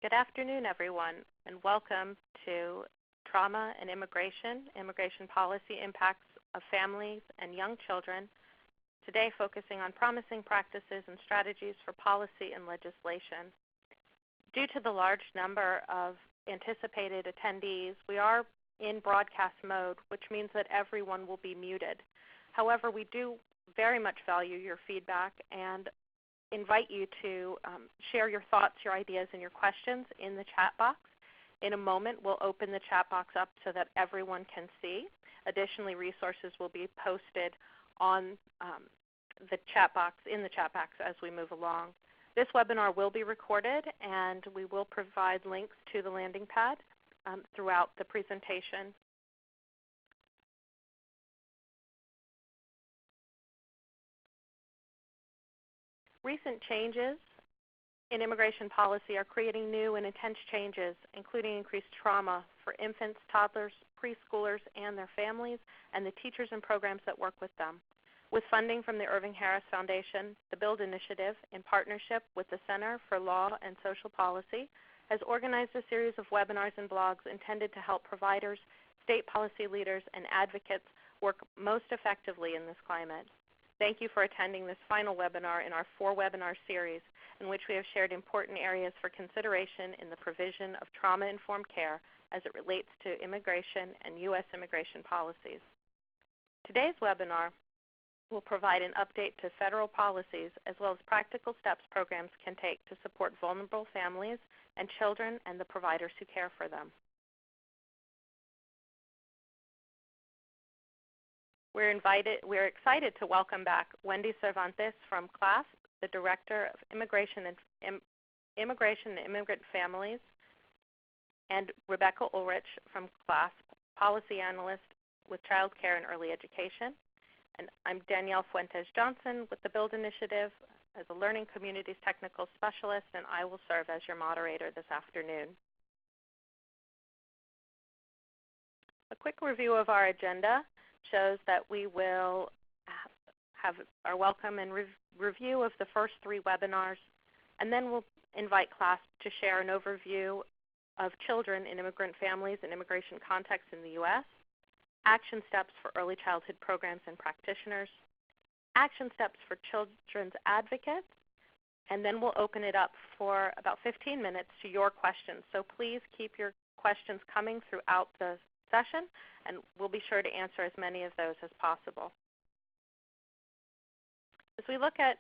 Good afternoon, everyone, and welcome to Trauma and Immigration, Immigration Policy Impacts of Families and Young Children, today focusing on promising practices and strategies for policy and legislation. Due to the large number of anticipated attendees, we are in broadcast mode, which means that everyone will be muted. However, we do very much value your feedback and invite you to share your thoughts, your ideas, and your questions in the chat box. In a moment, we'll open the chat box up so that everyone can see. Additionally, resources will be posted on the chat box, as we move along. This webinar will be recorded, and we will provide links to the landing pad throughout the presentation. Recent changes in immigration policy are creating new and intense changes, including increased trauma for infants, toddlers, preschoolers, and their families, and the teachers and programs that work with them. With funding from the Irving Harris Foundation, the BUILD Initiative, in partnership with the Center for Law and Social Policy, has organized a series of webinars and blogs intended to help providers, state policy leaders, and advocates work most effectively in this climate. Thank you for attending this final webinar in our 4-webinar series, in which we have shared important areas for consideration in the provision of trauma-informed care as it relates to immigration and U.S. immigration policies. Today's webinar will provide an update to federal policies as well as practical steps programs can take to support vulnerable families and children and the providers who care for them. We're excited to welcome back Wendy Cervantes from CLASP, the Director of Immigration and Immigrant Families, and Rebecca Ulrich from CLASP, Policy Analyst with Child Care and Early Education. And I'm Danielle Fuentes Johnson with the BUILD Initiative as a Learning Communities Technical Specialist, and I will serve as your moderator this afternoon. A quick review of our agenda shows that we will have our welcome and review of the first 3 webinars, and then we'll invite CLASP to share an overview of children in immigrant families and immigration contexts in the U.S., action steps for early childhood programs and practitioners, action steps for children's advocates, and then we'll open it up for about 15 minutes to your questions. So please keep your questions coming throughout the session, and we'll be sure to answer as many of those as possible. As we look at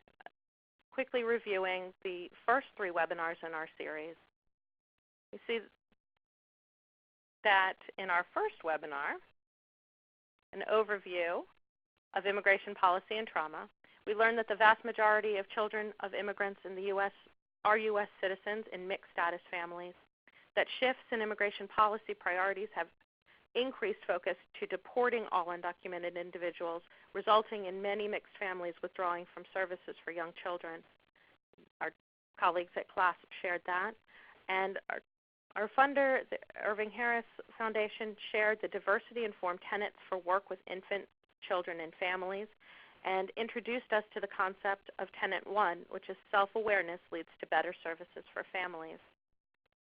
quickly reviewing the first 3 webinars in our series, we see that in our first webinar, an overview of immigration policy and trauma, we learned that the vast majority of children of immigrants in the U.S. are U.S. citizens in mixed status families, that shifts in immigration policy priorities have increased focus to deporting all undocumented individuals, resulting in many mixed families withdrawing from services for young children. Our colleagues at CLASP shared that. And our funder, the Irving Harris Foundation, shared the diversity-informed tenets for work with infant children and families and introduced us to the concept of Tenet 1, which is self-awareness leads to better services for families.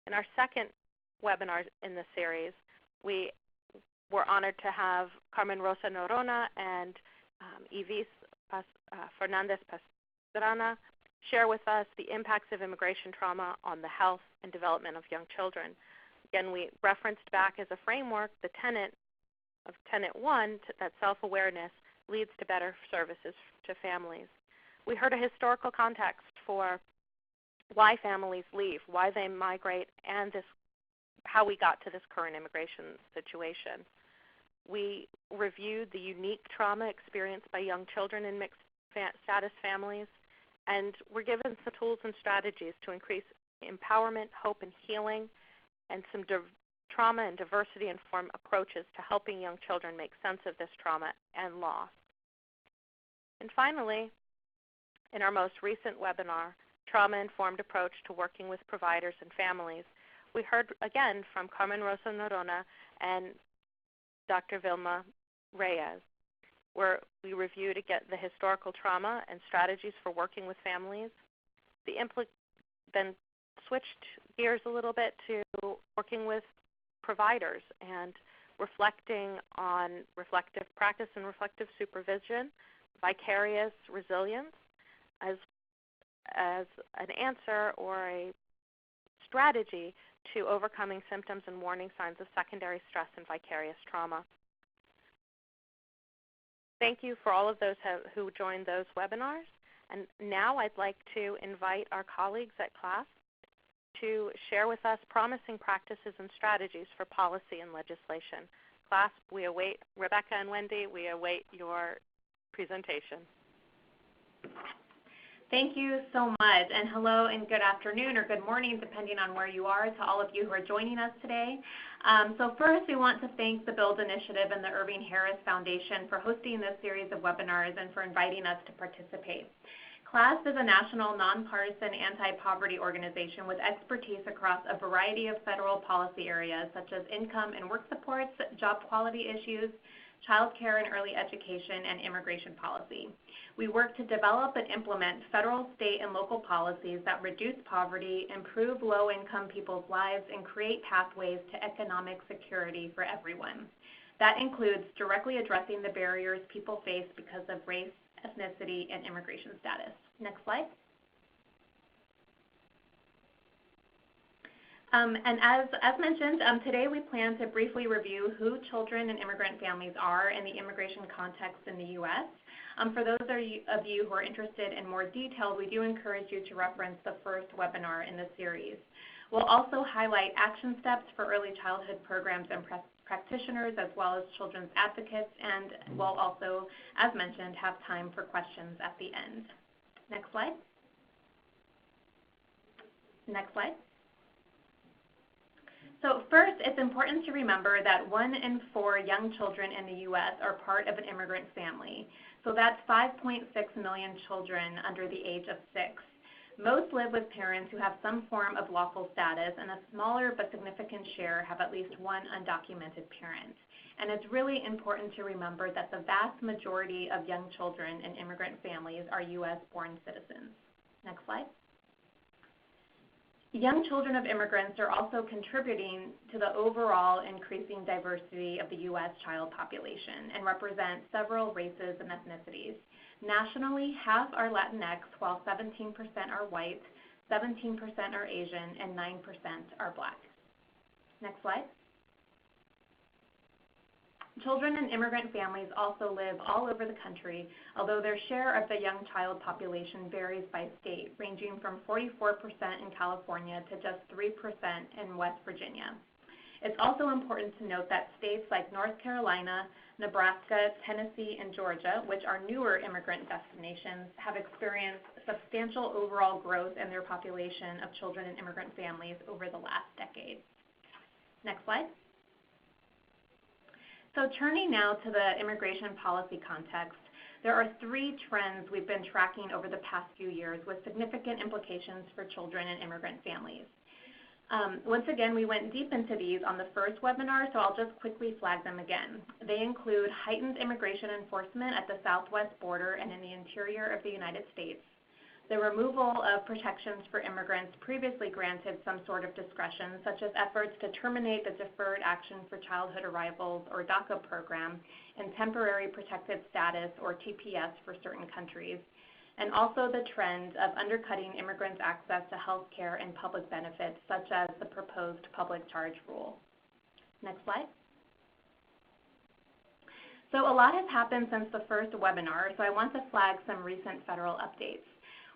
In our second webinar in the series, we were honored to have Carmen Rosa Norona and Ivis Fernandez Pastrana share with us the impacts of immigration trauma on the health and development of young children. Again, we referenced back as a framework the tenet of Tenet 1, that self-awareness leads to better services to families. We heard a historical context for why families leave, why they migrate, and how we got to this current immigration situation. We reviewed the unique trauma experienced by young children in mixed status families, and we're given some tools and strategies to increase empowerment, hope, and healing, and some trauma and diversity-informed approaches to helping young children make sense of this trauma and loss. And finally, in our most recent webinar, Trauma-Informed Approach to Working with Providers and Families, we heard again from Carmen Rosa Norona and Dr. Vilma Reyes, where we reviewed again the historical trauma and strategies for working with families. Then switched gears a little bit to working with providers and reflecting on reflective practice and reflective supervision, vicarious resilience as an answer or a strategy to overcoming symptoms and warning signs of secondary stress and vicarious trauma. Thank you for all of those who joined those webinars. And now I'd like to invite our colleagues at CLASP to share with us promising practices and strategies for policy and legislation. CLASP, we await, Rebecca and Wendy, we await your presentation. Thank you so much, and hello and good afternoon or good morning, depending on where you are, to all of you who are joining us today. So first, we want to thank the BUILD Initiative and the Irving Harris Foundation for hosting this series of webinars and for inviting us to participate. CLASP is a national, nonpartisan, anti-poverty organization with expertise across a variety of federal policy areas, such as income and work supports, job quality issues, child care and early education, and immigration policy. We work to develop and implement federal, state, and local policies that reduce poverty, improve low-income people's lives, and create pathways to economic security for everyone. That includes directly addressing the barriers people face because of race, ethnicity, and immigration status. Next slide. And as mentioned, today we plan to briefly review who children and immigrant families are in the immigration context in the U.S. For those of you who are interested in more detail, we do encourage you to reference the first webinar in the series. We'll also highlight action steps for early childhood programs and practitioners, as well as children's advocates, and we'll also, as mentioned, have time for questions at the end. Next slide. Next slide. So first, it's important to remember that 1 in 4 young children in the U.S. are part of an immigrant family. So that's 5.6 million children under the age of 6. Most live with parents who have some form of lawful status, and a smaller but significant share have at least one undocumented parent. And it's really important to remember that the vast majority of young children in immigrant families are U.S.-born citizens. Next slide. Young children of immigrants are also contributing to the overall increasing diversity of the U.S. child population and represent several races and ethnicities. Nationally, half are Latinx, while 17% are white, 17% are Asian, and 9% are Black. Next slide. Children in immigrant families also live all over the country, although their share of the young child population varies by state, ranging from 44% in California to just 3% in West Virginia. It's also important to note that states like North Carolina, Nebraska, Tennessee, and Georgia, which are newer immigrant destinations, have experienced substantial overall growth in their population of children in immigrant families over the last decade. Next slide. So turning now to the immigration policy context, there are 3 trends we've been tracking over the past few years with significant implications for children and immigrant families. Once again, we went deep into these on the first webinar, so I'll just quickly flag them again. They include heightened immigration enforcement at the southwest border and in the interior of the United States, the removal of protections for immigrants previously granted some sort of discretion, such as efforts to terminate the Deferred Action for Childhood Arrivals, or DACA program, and Temporary Protected Status, or TPS, for certain countries, and also the trend of undercutting immigrants' access to health care and public benefits, such as the proposed public charge rule. Next slide. So a lot has happened since the first webinar, so I want to flag some recent federal updates.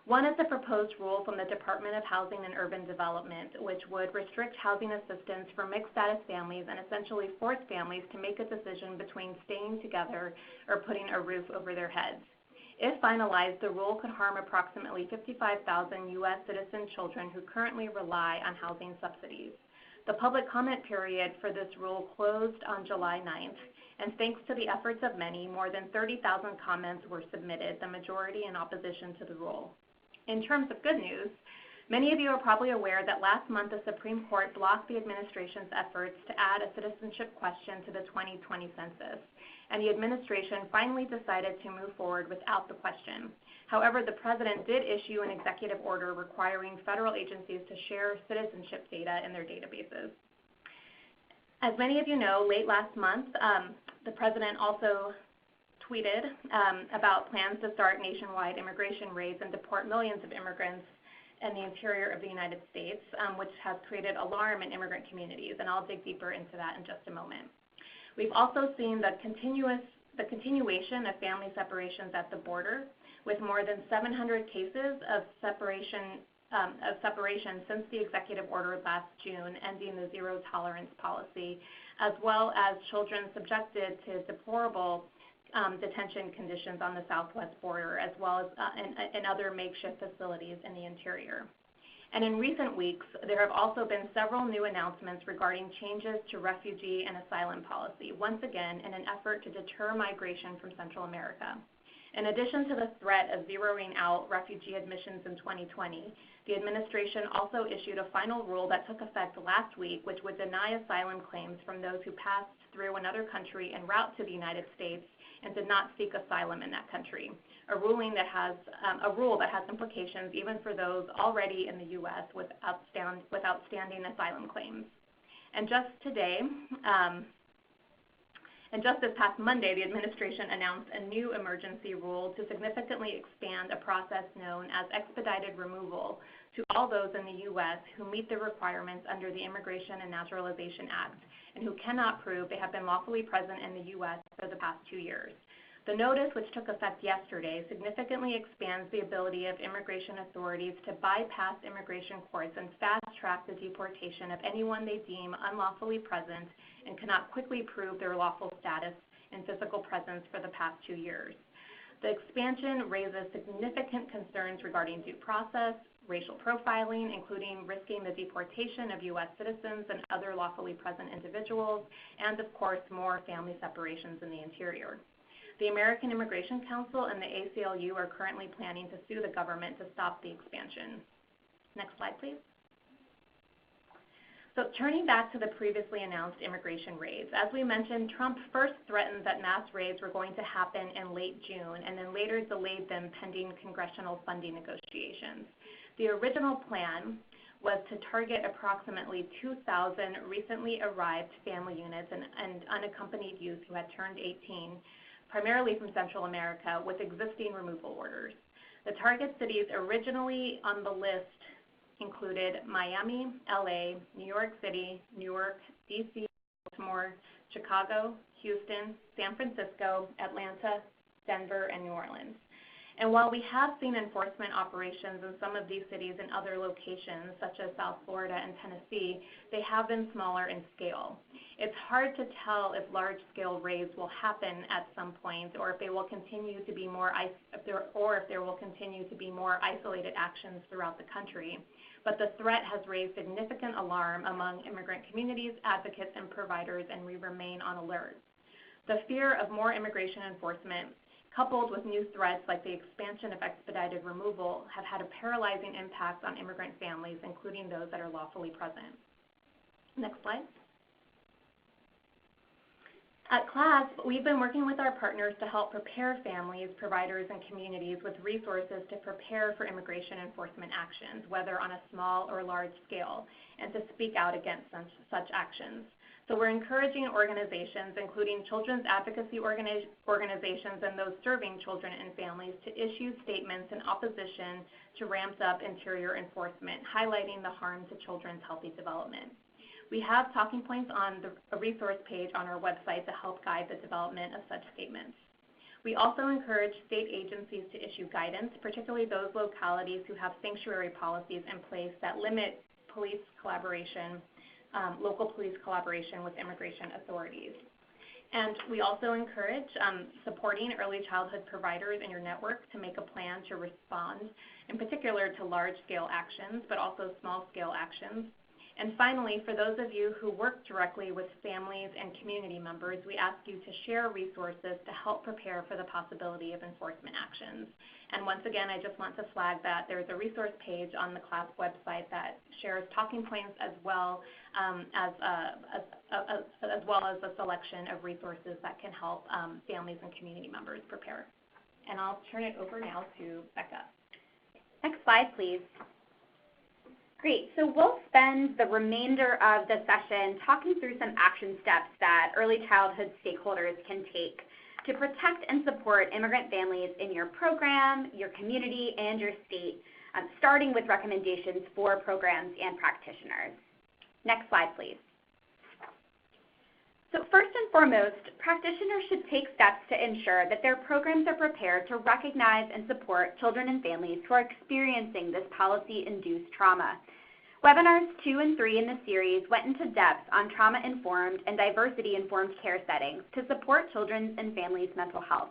One is the proposed rule from the Department of Housing and Urban Development, which would restrict housing assistance for mixed-status families and essentially force families to make a decision between staying together or putting a roof over their heads. If finalized, the rule could harm approximately 55,000 U.S. citizen children who currently rely on housing subsidies. The public comment period for this rule closed on July 9th, and thanks to the efforts of many, more than 30,000 comments were submitted, the majority in opposition to the rule. In terms of good news, many of you are probably aware that last month the Supreme Court blocked the administration's efforts to add a citizenship question to the 2020 census. and the administration finally decided to move forward without the question. However, the President did issue an executive order requiring federal agencies to share citizenship data in their databases. As many of you know, late last month, the President also tweeted about plans to start nationwide immigration raids and deport millions of immigrants in the interior of the United States, which has created alarm in immigrant communities, and I'll dig deeper into that in just a moment. We've also seen the continuation of family separations at the border, with more than 700 cases of separation since the executive order last June ending the zero tolerance policy, as well as children subjected to deplorable detention conditions on the southwest border, as well as in other makeshift facilities in the interior. And in recent weeks, there have also been several new announcements regarding changes to refugee and asylum policy, once again in an effort to deter migration from Central America. In addition to the threat of zeroing out refugee admissions in 2020, the administration also issued a final rule that took effect last week, which would deny asylum claims from those who passed through another country en route to the United States and did not seek asylum in that country, a rule that has implications even for those already in the U.S. with outstanding asylum claims. And just today, and just this past Monday, the administration announced a new emergency rule to significantly expand a process known as expedited removal to all those in the U.S. who meet the requirements under the Immigration and Naturalization Act and who cannot prove they have been lawfully present in the U.S. for the past 2 years. The notice, which took effect yesterday, significantly expands the ability of immigration authorities to bypass immigration courts and fast-track the deportation of anyone they deem unlawfully present and cannot quickly prove their lawful status and physical presence for the past 2 years. The expansion raises significant concerns regarding due process, racial profiling, including risking the deportation of U.S. citizens and other lawfully present individuals, and of course, more family separations in the interior. The American Immigration Council and the ACLU are currently planning to sue the government to stop the expansion. Next slide, please. So turning back to the previously announced immigration raids, as we mentioned, Trump first threatened that mass raids were going to happen in late June and then later delayed them pending congressional funding negotiations. The original plan was to target approximately 2,000 recently arrived family units and unaccompanied youth who had turned 18, primarily from Central America, with existing removal orders. The target cities originally on the list included Miami, LA, New York City, Newark, DC, Baltimore, Chicago, Houston, San Francisco, Atlanta, Denver, and New Orleans. And while we have seen enforcement operations in some of these cities and other locations, such as South Florida and Tennessee, they have been smaller in scale. It's hard to tell if large-scale raids will happen at some point, or if they will continue to be more isolated actions throughout the country. But the threat has raised significant alarm among immigrant communities, advocates, and providers, and we remain on alert. The fear of more immigration enforcement, coupled with new threats like the expansion of expedited removal, have had a paralyzing impact on immigrant families, including those that are lawfully present. Next slide. At CLASP, we've been working with our partners to help prepare families, providers, and communities with resources to prepare for immigration enforcement actions, whether on a small or large scale, and to speak out against such actions. So we're encouraging organizations, including children's advocacy organizations and those serving children and families, to issue statements in opposition to ramped up interior enforcement, highlighting the harm to children's healthy development. We have talking points on a resource page on our website to help guide the development of such statements. We also encourage state agencies to issue guidance, particularly those localities who have sanctuary policies in place that limit police collaboration, local police collaboration with immigration authorities. And we also encourage supporting early childhood providers in your network to make a plan to respond, in particular to large-scale actions, but also small-scale actions. And finally, for those of you who work directly with families and community members, we ask you to share resources to help prepare for the possibility of enforcement actions. And once again, I just want to flag that there's a resource page on the CLASP website that shares talking points as well as a selection of resources that can help families and community members prepare. And I'll turn it over now to Becca. Next slide, please. Great, so we'll spend the remainder of the session talking through some action steps that early childhood stakeholders can take to protect and support immigrant families in your program, your community, and your state, starting with recommendations for programs and practitioners. Next slide, please. So first and foremost, practitioners should take steps to ensure that their programs are prepared to recognize and support children and families who are experiencing this policy-induced trauma. Webinars 2 and 3 in the series went into depth on trauma-informed and diversity-informed care settings to support children's and families' mental health.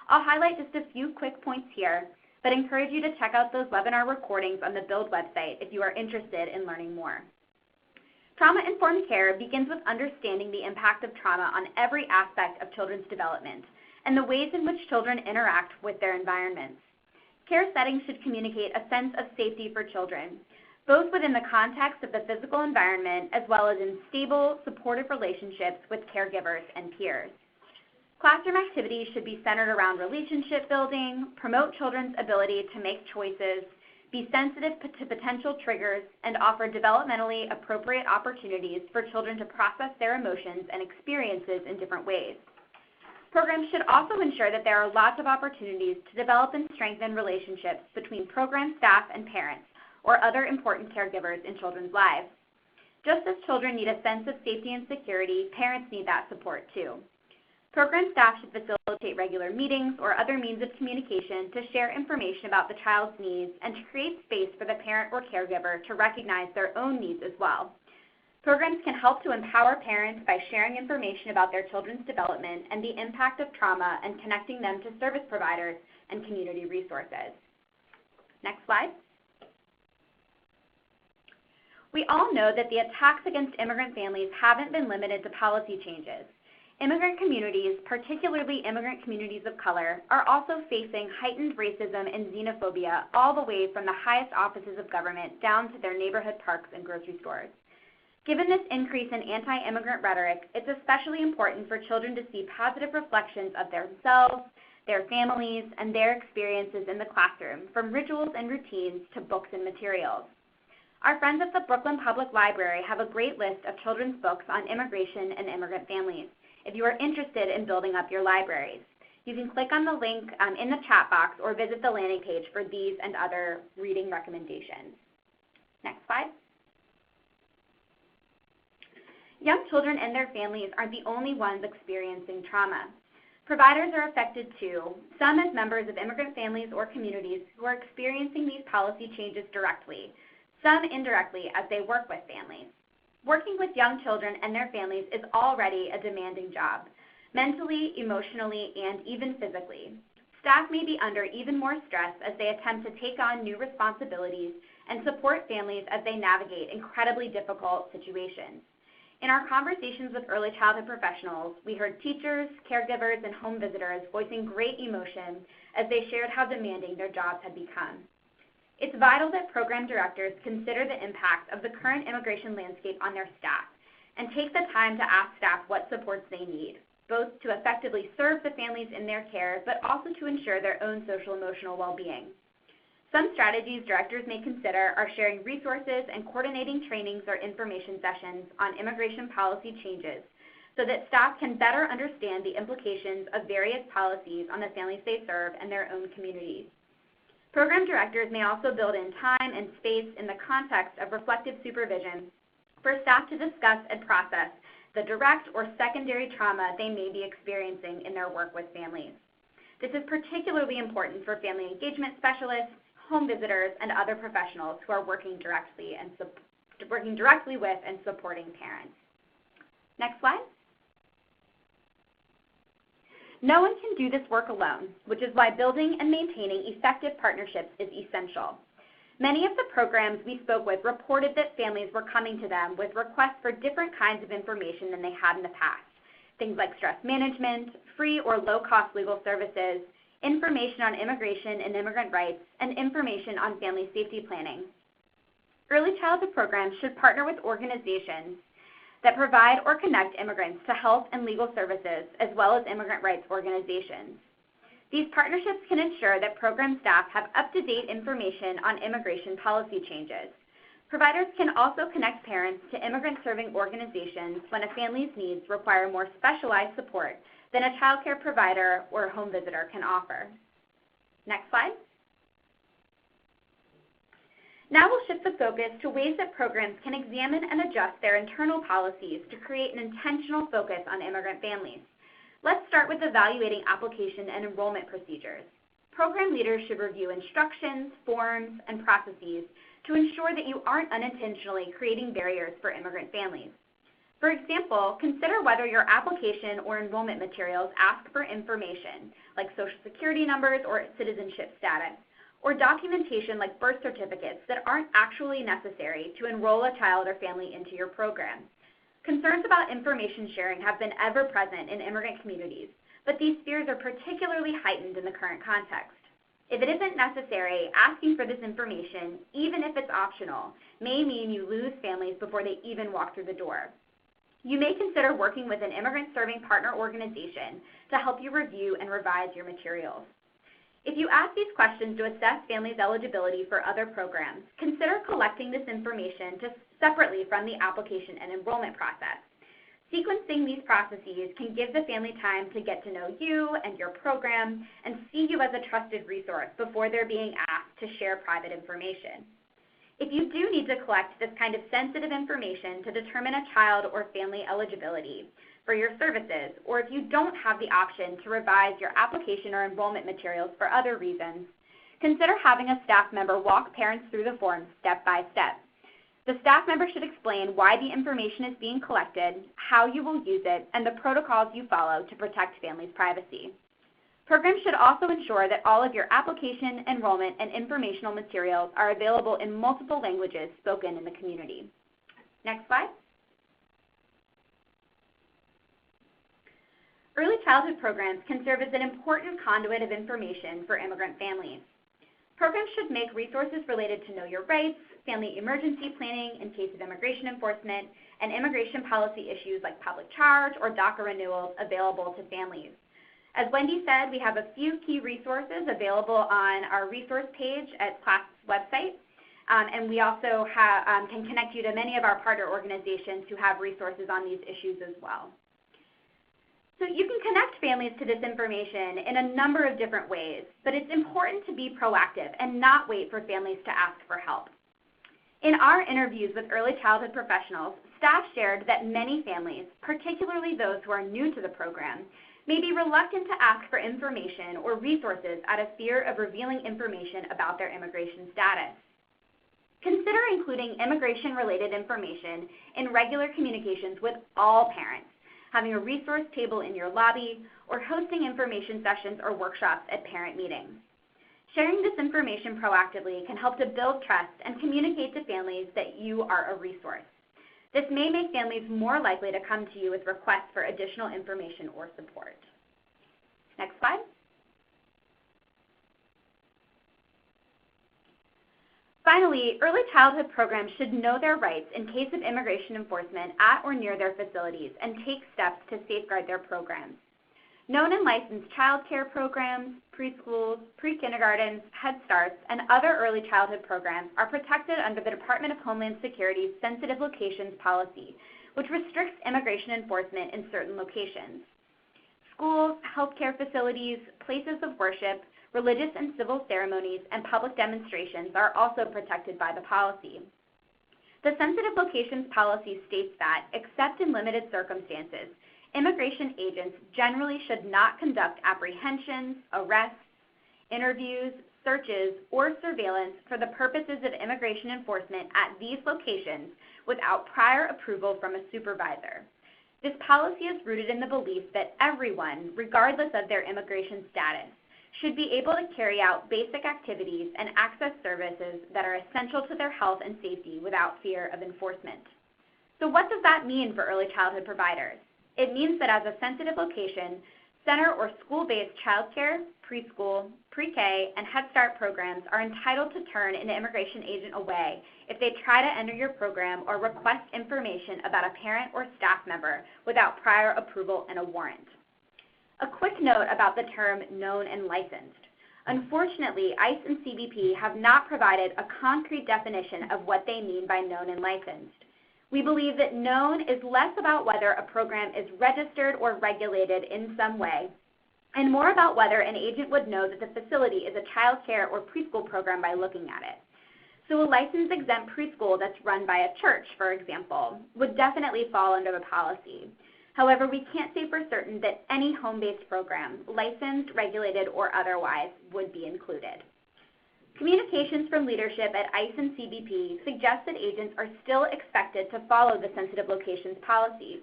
I'll highlight just a few quick points here, but encourage you to check out those webinar recordings on the BUILD website if you are interested in learning more. Trauma-informed care begins with understanding the impact of trauma on every aspect of children's development and the ways in which children interact with their environments. Care settings should communicate a sense of safety for children, both within the context of the physical environment as well as in stable, supportive relationships with caregivers and peers. Classroom activities should be centered around relationship building, promote children's ability to make choices, be sensitive to potential triggers, and offer developmentally appropriate opportunities for children to process their emotions and experiences in different ways. Programs should also ensure that there are lots of opportunities to develop and strengthen relationships between program staff and parents, or other important caregivers in children's lives. Just as children need a sense of safety and security, parents need that support too. Program staff should facilitate regular meetings or other means of communication to share information about the child's needs and to create space for the parent or caregiver to recognize their own needs as well. Programs can help to empower parents by sharing information about their children's development and the impact of trauma and connecting them to service providers and community resources. Next slide. We all know that the attacks against immigrant families haven't been limited to policy changes. Immigrant communities, particularly immigrant communities of color, are also facing heightened racism and xenophobia all the way from the highest offices of government down to their neighborhood parks and grocery stores. Given this increase in anti-immigrant rhetoric, it's especially important for children to see positive reflections of themselves, their families, and their experiences in the classroom, from rituals and routines to books and materials. Our friends at the Brooklyn Public Library have a great list of children's books on immigration and immigrant families if you are interested in building up your libraries. You can click on the link in the chat box or visit the landing page for these and other reading recommendations. Next slide. Young children and their families aren't the only ones experiencing trauma. Providers are affected too, some as members of immigrant families or communities who are experiencing these policy changes directly, some indirectly as they work with families. Working with young children and their families is already a demanding job, mentally, emotionally, and even physically. Staff may be under even more stress as they attempt to take on new responsibilities and support families as they navigate incredibly difficult situations. In our conversations with early childhood professionals, we heard teachers, caregivers, and home visitors voicing great emotion as they shared how demanding their jobs had become. It's vital that program directors consider the impact of the current immigration landscape on their staff and take the time to ask staff what supports they need, both to effectively serve the families in their care, but also to ensure their own social-emotional well-being. Some strategies directors may consider are sharing resources and coordinating trainings or information sessions on immigration policy changes so that staff can better understand the implications of various policies on the families they serve and their own communities. Program directors may also build in time and space in the context of reflective supervision for staff to discuss and process the direct or secondary trauma they may be experiencing in their work with families. This is particularly important for family engagement specialists, home visitors, and other professionals who are working directly with and supporting parents. Next slide. No one can do this work alone, which is why building and maintaining effective partnerships is essential. Many of the programs we spoke with reported that families were coming to them with requests for different kinds of information than they had in the past. Things like stress management, free or low-cost legal services, information on immigration and immigrant rights, and information on family safety planning. Early childhood programs should partner with organizations that provide or connect immigrants to health and legal services, as well as immigrant rights organizations. These partnerships can ensure that program staff have up-to-date information on immigration policy changes. Providers can also connect parents to immigrant-serving organizations when a family's needs require more specialized support than a child care provider or home visitor can offer. Next slide. Now we'll shift the focus to ways that programs can examine and adjust their internal policies to create an intentional focus on immigrant families. Let's start with evaluating application and enrollment procedures. Program leaders should review instructions, forms, and processes to ensure that you aren't unintentionally creating barriers for immigrant families. For example, consider whether your application or enrollment materials ask for information, like Social Security numbers or citizenship status, or documentation like birth certificates that aren't actually necessary to enroll a child or family into your program. Concerns about information sharing have been ever present in immigrant communities, but these fears are particularly heightened in the current context. If it isn't necessary, asking for this information, even if it's optional, may mean you lose families before they even walk through the door. You may consider working with an immigrant-serving partner organization to help you review and revise your materials. If you ask these questions to assess families' eligibility for other programs, consider collecting this information separately from the application and enrollment process. Sequencing these processes can give the family time to get to know you and your program and see you as a trusted resource before they're being asked to share private information. If you do need to collect this kind of sensitive information to determine a child or family eligibility for your services, or if you don't have the option to revise your application or enrollment materials for other reasons, consider having a staff member walk parents through the forms step by step. The staff member should explain why the information is being collected, how you will use it, and the protocols you follow to protect families' privacy. Programs should also ensure that all of your application, enrollment, and informational materials are available in multiple languages spoken in the community. Next slide. Early childhood programs can serve as an important conduit of information for immigrant families. Programs should make resources related to know your rights, family emergency planning in case of immigration enforcement, and immigration policy issues like public charge or DACA renewals available to families. As Wendy said, we have a few key resources available on our resource page at CLASP's website, and we also can connect you to many of our partner organizations who have resources on these issues as well. So you can connect families to this information in a number of different ways, but it's important to be proactive and not wait for families to ask for help. In our interviews with early childhood professionals, staff shared that many families, particularly those who are new to the program, may be reluctant to ask for information or resources out of fear of revealing information about their immigration status. Consider including immigration-related information in regular communications with all parents, having a resource table in your lobby, or hosting information sessions or workshops at parent meetings. Sharing this information proactively can help to build trust and communicate to families that you are a resource. This may make families more likely to come to you with requests for additional information or support. Next slide. Finally, early childhood programs should know their rights in case of immigration enforcement at or near their facilities and take steps to safeguard their programs. Known and licensed child care programs, preschools, pre-kindergartens, Head Starts, and other early childhood programs are protected under the Department of Homeland Security's Sensitive Locations Policy, which restricts immigration enforcement in certain locations. Schools, healthcare facilities, places of worship, religious and civil ceremonies, and public demonstrations are also protected by the policy. The Sensitive Locations Policy states that, except in limited circumstances, immigration agents generally should not conduct apprehensions, arrests, interviews, searches, or surveillance for the purposes of immigration enforcement at these locations without prior approval from a supervisor. This policy is rooted in the belief that everyone, regardless of their immigration status, should be able to carry out basic activities and access services that are essential to their health and safety without fear of enforcement. So what does that mean for early childhood providers? It means that as a sensitive location, center or school-based childcare, preschool, pre-K, and Head Start programs are entitled to turn an immigration agent away if they try to enter your program or request information about a parent or staff member without prior approval and a warrant. A quick note about the term known and licensed. Unfortunately, ICE and CBP have not provided a concrete definition of what they mean by known and licensed. We believe that known is less about whether a program is registered or regulated in some way, and more about whether an agent would know that the facility is a child care or preschool program by looking at it. So a license-exempt preschool that's run by a church, for example, would definitely fall under the policy. However, we can't say for certain that any home-based program, licensed, regulated, or otherwise, would be included. Communications from leadership at ICE and CBP suggest that agents are still expected to follow the sensitive locations policies.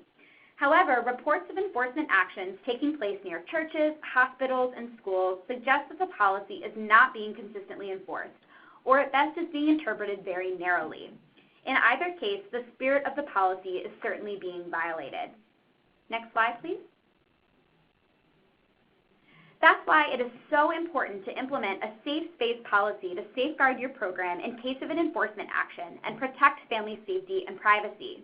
However, reports of enforcement actions taking place near churches, hospitals, and schools suggest that the policy is not being consistently enforced, or at best is being interpreted very narrowly. In either case, the spirit of the policy is certainly being violated. Next slide, please. That's why it is so important to implement a safe space policy to safeguard your program in case of an enforcement action and protect family safety and privacy.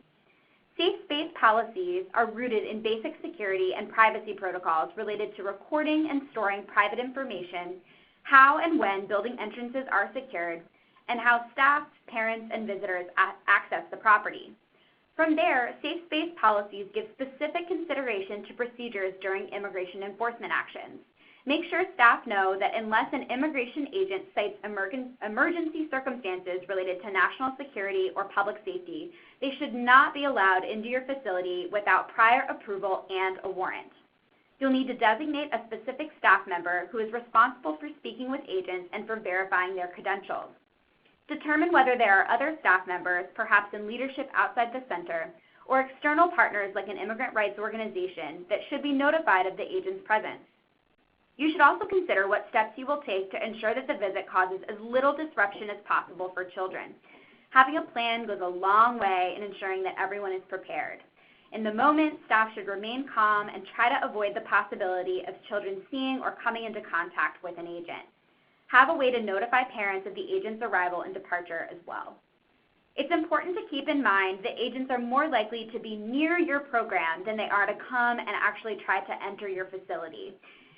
Safe space policies are rooted in basic security and privacy protocols related to recording and storing private information, how and when building entrances are secured, and how staff, parents, and visitors access the property. From there, safe space policies give specific consideration to procedures during immigration enforcement actions. Make sure staff know that unless an immigration agent cites emergency circumstances related to national security or public safety, they should not be allowed into your facility without prior approval and a warrant. You'll need to designate a specific staff member who is responsible for speaking with agents and for verifying their credentials. Determine whether there are other staff members, perhaps in leadership outside the center, or external partners like an immigrant rights organization that should be notified of the agent's presence. You should also consider what steps you will take to ensure that the visit causes as little disruption as possible for children. Having a plan goes a long way in ensuring that everyone is prepared. In the moment, staff should remain calm and try to avoid the possibility of children seeing or coming into contact with an agent. Have a way to notify parents of the agent's arrival and departure as well. It's important to keep in mind that agents are more likely to be near your program than they are to come and actually try to enter your facility.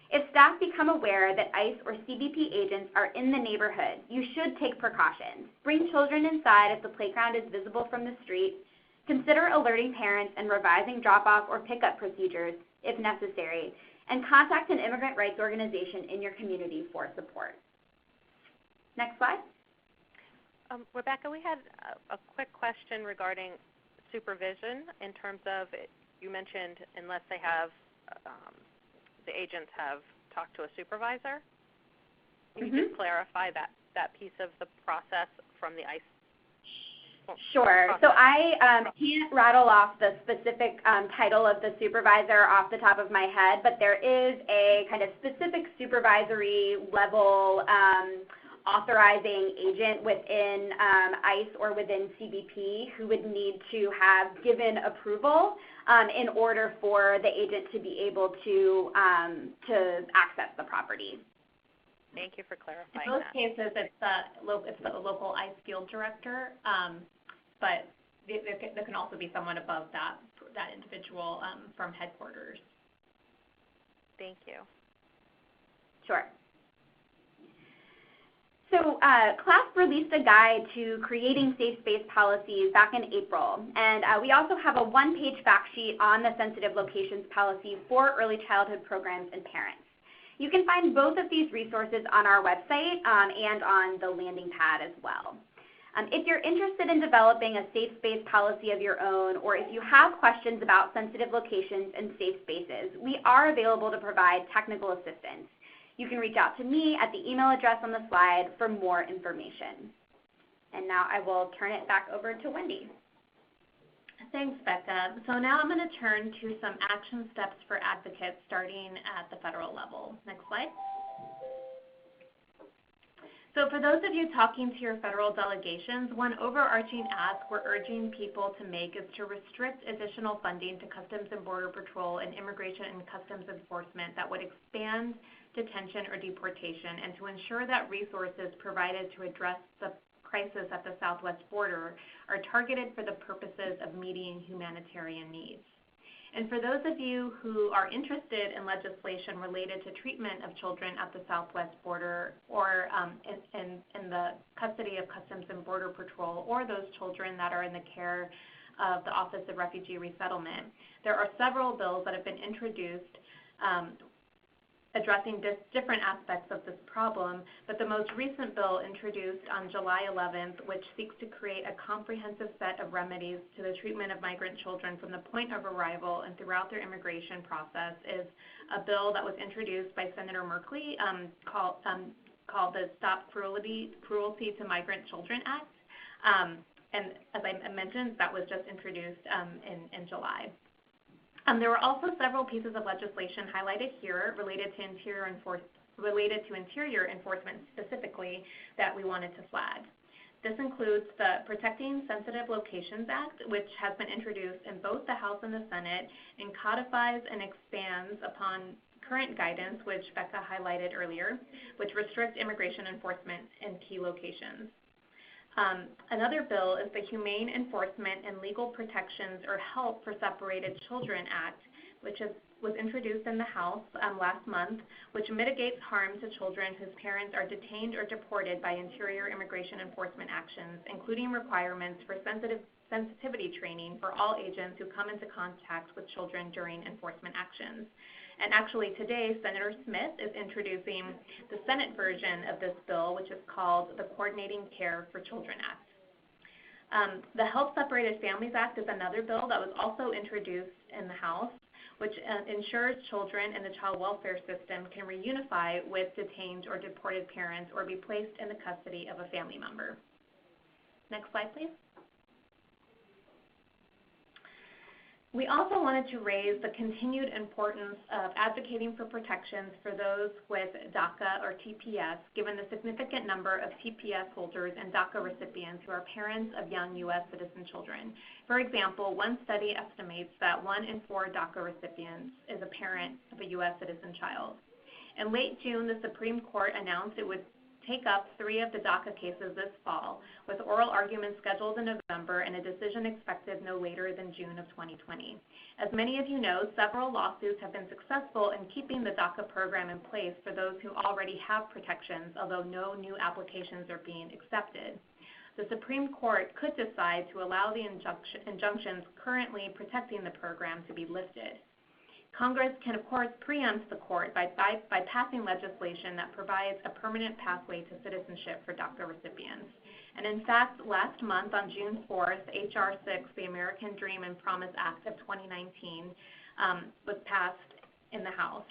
If staff become aware that ICE or CBP agents are in the neighborhood, you should take precautions. Bring children inside if the playground is visible from the street. Consider alerting parents and revising drop-off or pickup procedures if necessary, and contact an immigrant rights organization in your community for support. Next slide. Rebecca, we had a quick question regarding supervision in terms of, you mentioned unless they have the agents have talked to a supervisor. Can you just clarify that piece of the process from the ICE? Sure. Process? So I can't rattle off the specific title of the supervisor off the top of my head, but there is a kind of specific supervisory level authorizing agent within ICE or within CBP who would need to have given approval in order for the agent to be able to access the property. Thank you for clarifying In most that. cases, it's the local ICE field director, but there can also be someone above that individual from headquarters. Thank you. Sure. So CLASP released a guide to creating safe space policies back in April, and we also have a one-page fact sheet on the sensitive locations policy for early childhood programs and parents. You can find both of these resources on our website and on the landing pad as well. If you're interested in developing a safe space policy of your own, or if you have questions about sensitive locations and safe spaces, we are available to provide technical assistance. You can reach out to me at the email address on the slide for more information. And now I will turn it back over to Wendy. Thanks, Becca. So now I'm going to turn to some action steps for advocates starting at the federal level. Next slide. So for those of you talking to your federal delegations, one overarching ask we're urging people to make is to restrict additional funding to Customs and Border Patrol and Immigration and Customs Enforcement that would expand detention or deportation, and to ensure that resources provided to address the crisis at the southwest border are targeted for the purposes of meeting humanitarian needs. And for those of you who are interested in legislation related to treatment of children at the southwest border or in the custody of Customs and Border Patrol, or those children that are in the care of the Office of Refugee Resettlement, there are several bills that have been introduced addressing different aspects of this problem, but the most recent bill introduced on July 11th, which seeks to create a comprehensive set of remedies to the treatment of migrant children from the point of arrival and throughout their immigration process, is a bill that was introduced by Senator Merkley called the Stop Cruelty to Migrant Children Act. And as I mentioned, that was just introduced in July. There were also several pieces of legislation highlighted here related to interior enforcement specifically that we wanted to flag. This includes the Protecting Sensitive Locations Act, which has been introduced in both the House and the Senate and codifies and expands upon current guidance, which Becca highlighted earlier, which restricts immigration enforcement in key locations. Another bill is the Humane Enforcement and Legal Protections or Help for Separated Children Act, which was introduced in the House last month, which mitigates harm to children whose parents are detained or deported by interior immigration enforcement actions, including requirements for sensitivity training for all agents who come into contact with children during enforcement actions. And actually today, Senator Smith is introducing the Senate version of this bill, which is called the Coordinating Care for Children Act. The Help Separated Families Act is another bill that was also introduced in the House, which ensures children in the child welfare system can reunify with detained or deported parents or be placed in the custody of a family member. Next slide, please. We also wanted to raise the continued importance of advocating for protections for those with DACA or TPS, given the significant number of TPS holders and DACA recipients who are parents of young U.S. citizen children. For example, one study estimates that 1 in 4 DACA recipients is a parent of a U.S. citizen child. In late June, the Supreme Court announced it would take up 3 of the DACA cases this fall, with oral arguments scheduled in November and a decision expected no later than June of 2020. As many of you know, several lawsuits have been successful in keeping the DACA program in place for those who already have protections, although no new applications are being accepted. The Supreme Court could decide to allow the injunctions currently protecting the program to be lifted. Congress can, of course, preempt the court by passing legislation that provides a permanent pathway to citizenship for DACA recipients. And in fact, last month on June 4th, H.R. 6, the American Dream and Promise Act of 2019, was passed in the House,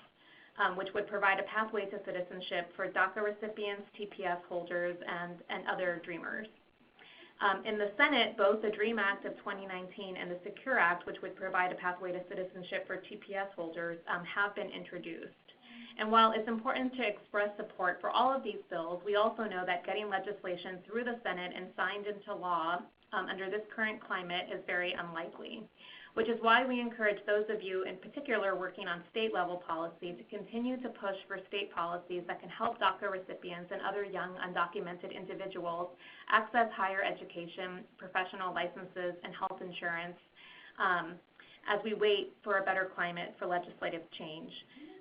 which would provide a pathway to citizenship for DACA recipients, TPS holders, and other dreamers. In the Senate, both the DREAM Act of 2019 and the Secure Act, which would provide a pathway to citizenship for TPS holders, have been introduced. And while it's important to express support for all of these bills, we also know that getting legislation through the Senate and signed into law under this current climate is very unlikely, which is why we encourage those of you in particular working on state-level policy to continue to push for state policies that can help DACA recipients and other young undocumented individuals access higher education, professional licenses, and health insurance as we wait for a better climate for legislative change.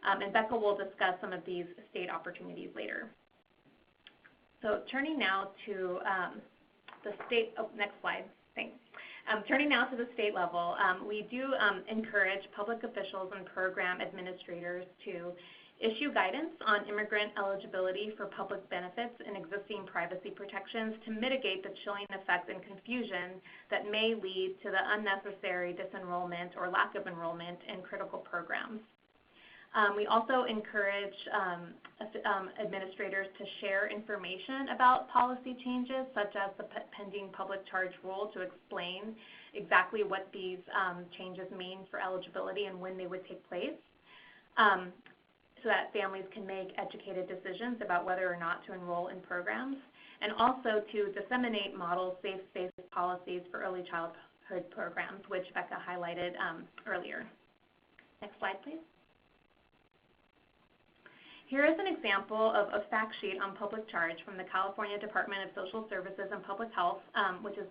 And Becca will discuss some of these state opportunities later. So turning now to the state, next slide, thanks. Turning now to the state level, we do encourage public officials and program administrators to issue guidance on immigrant eligibility for public benefits and existing privacy protections to mitigate the chilling effect and confusion that may lead to the unnecessary disenrollment or lack of enrollment in critical programs. We also encourage administrators to share information about policy changes, such as the pending public charge rule, to explain exactly what these changes mean for eligibility and when they would take place. so that families can make educated decisions about whether or not to enroll in programs, and also to disseminate model safe space policies for early childhood programs, which Becca highlighted earlier. Next slide, please. Here is an example of a fact sheet on public charge from the California Department of Social Services and Public Health, which is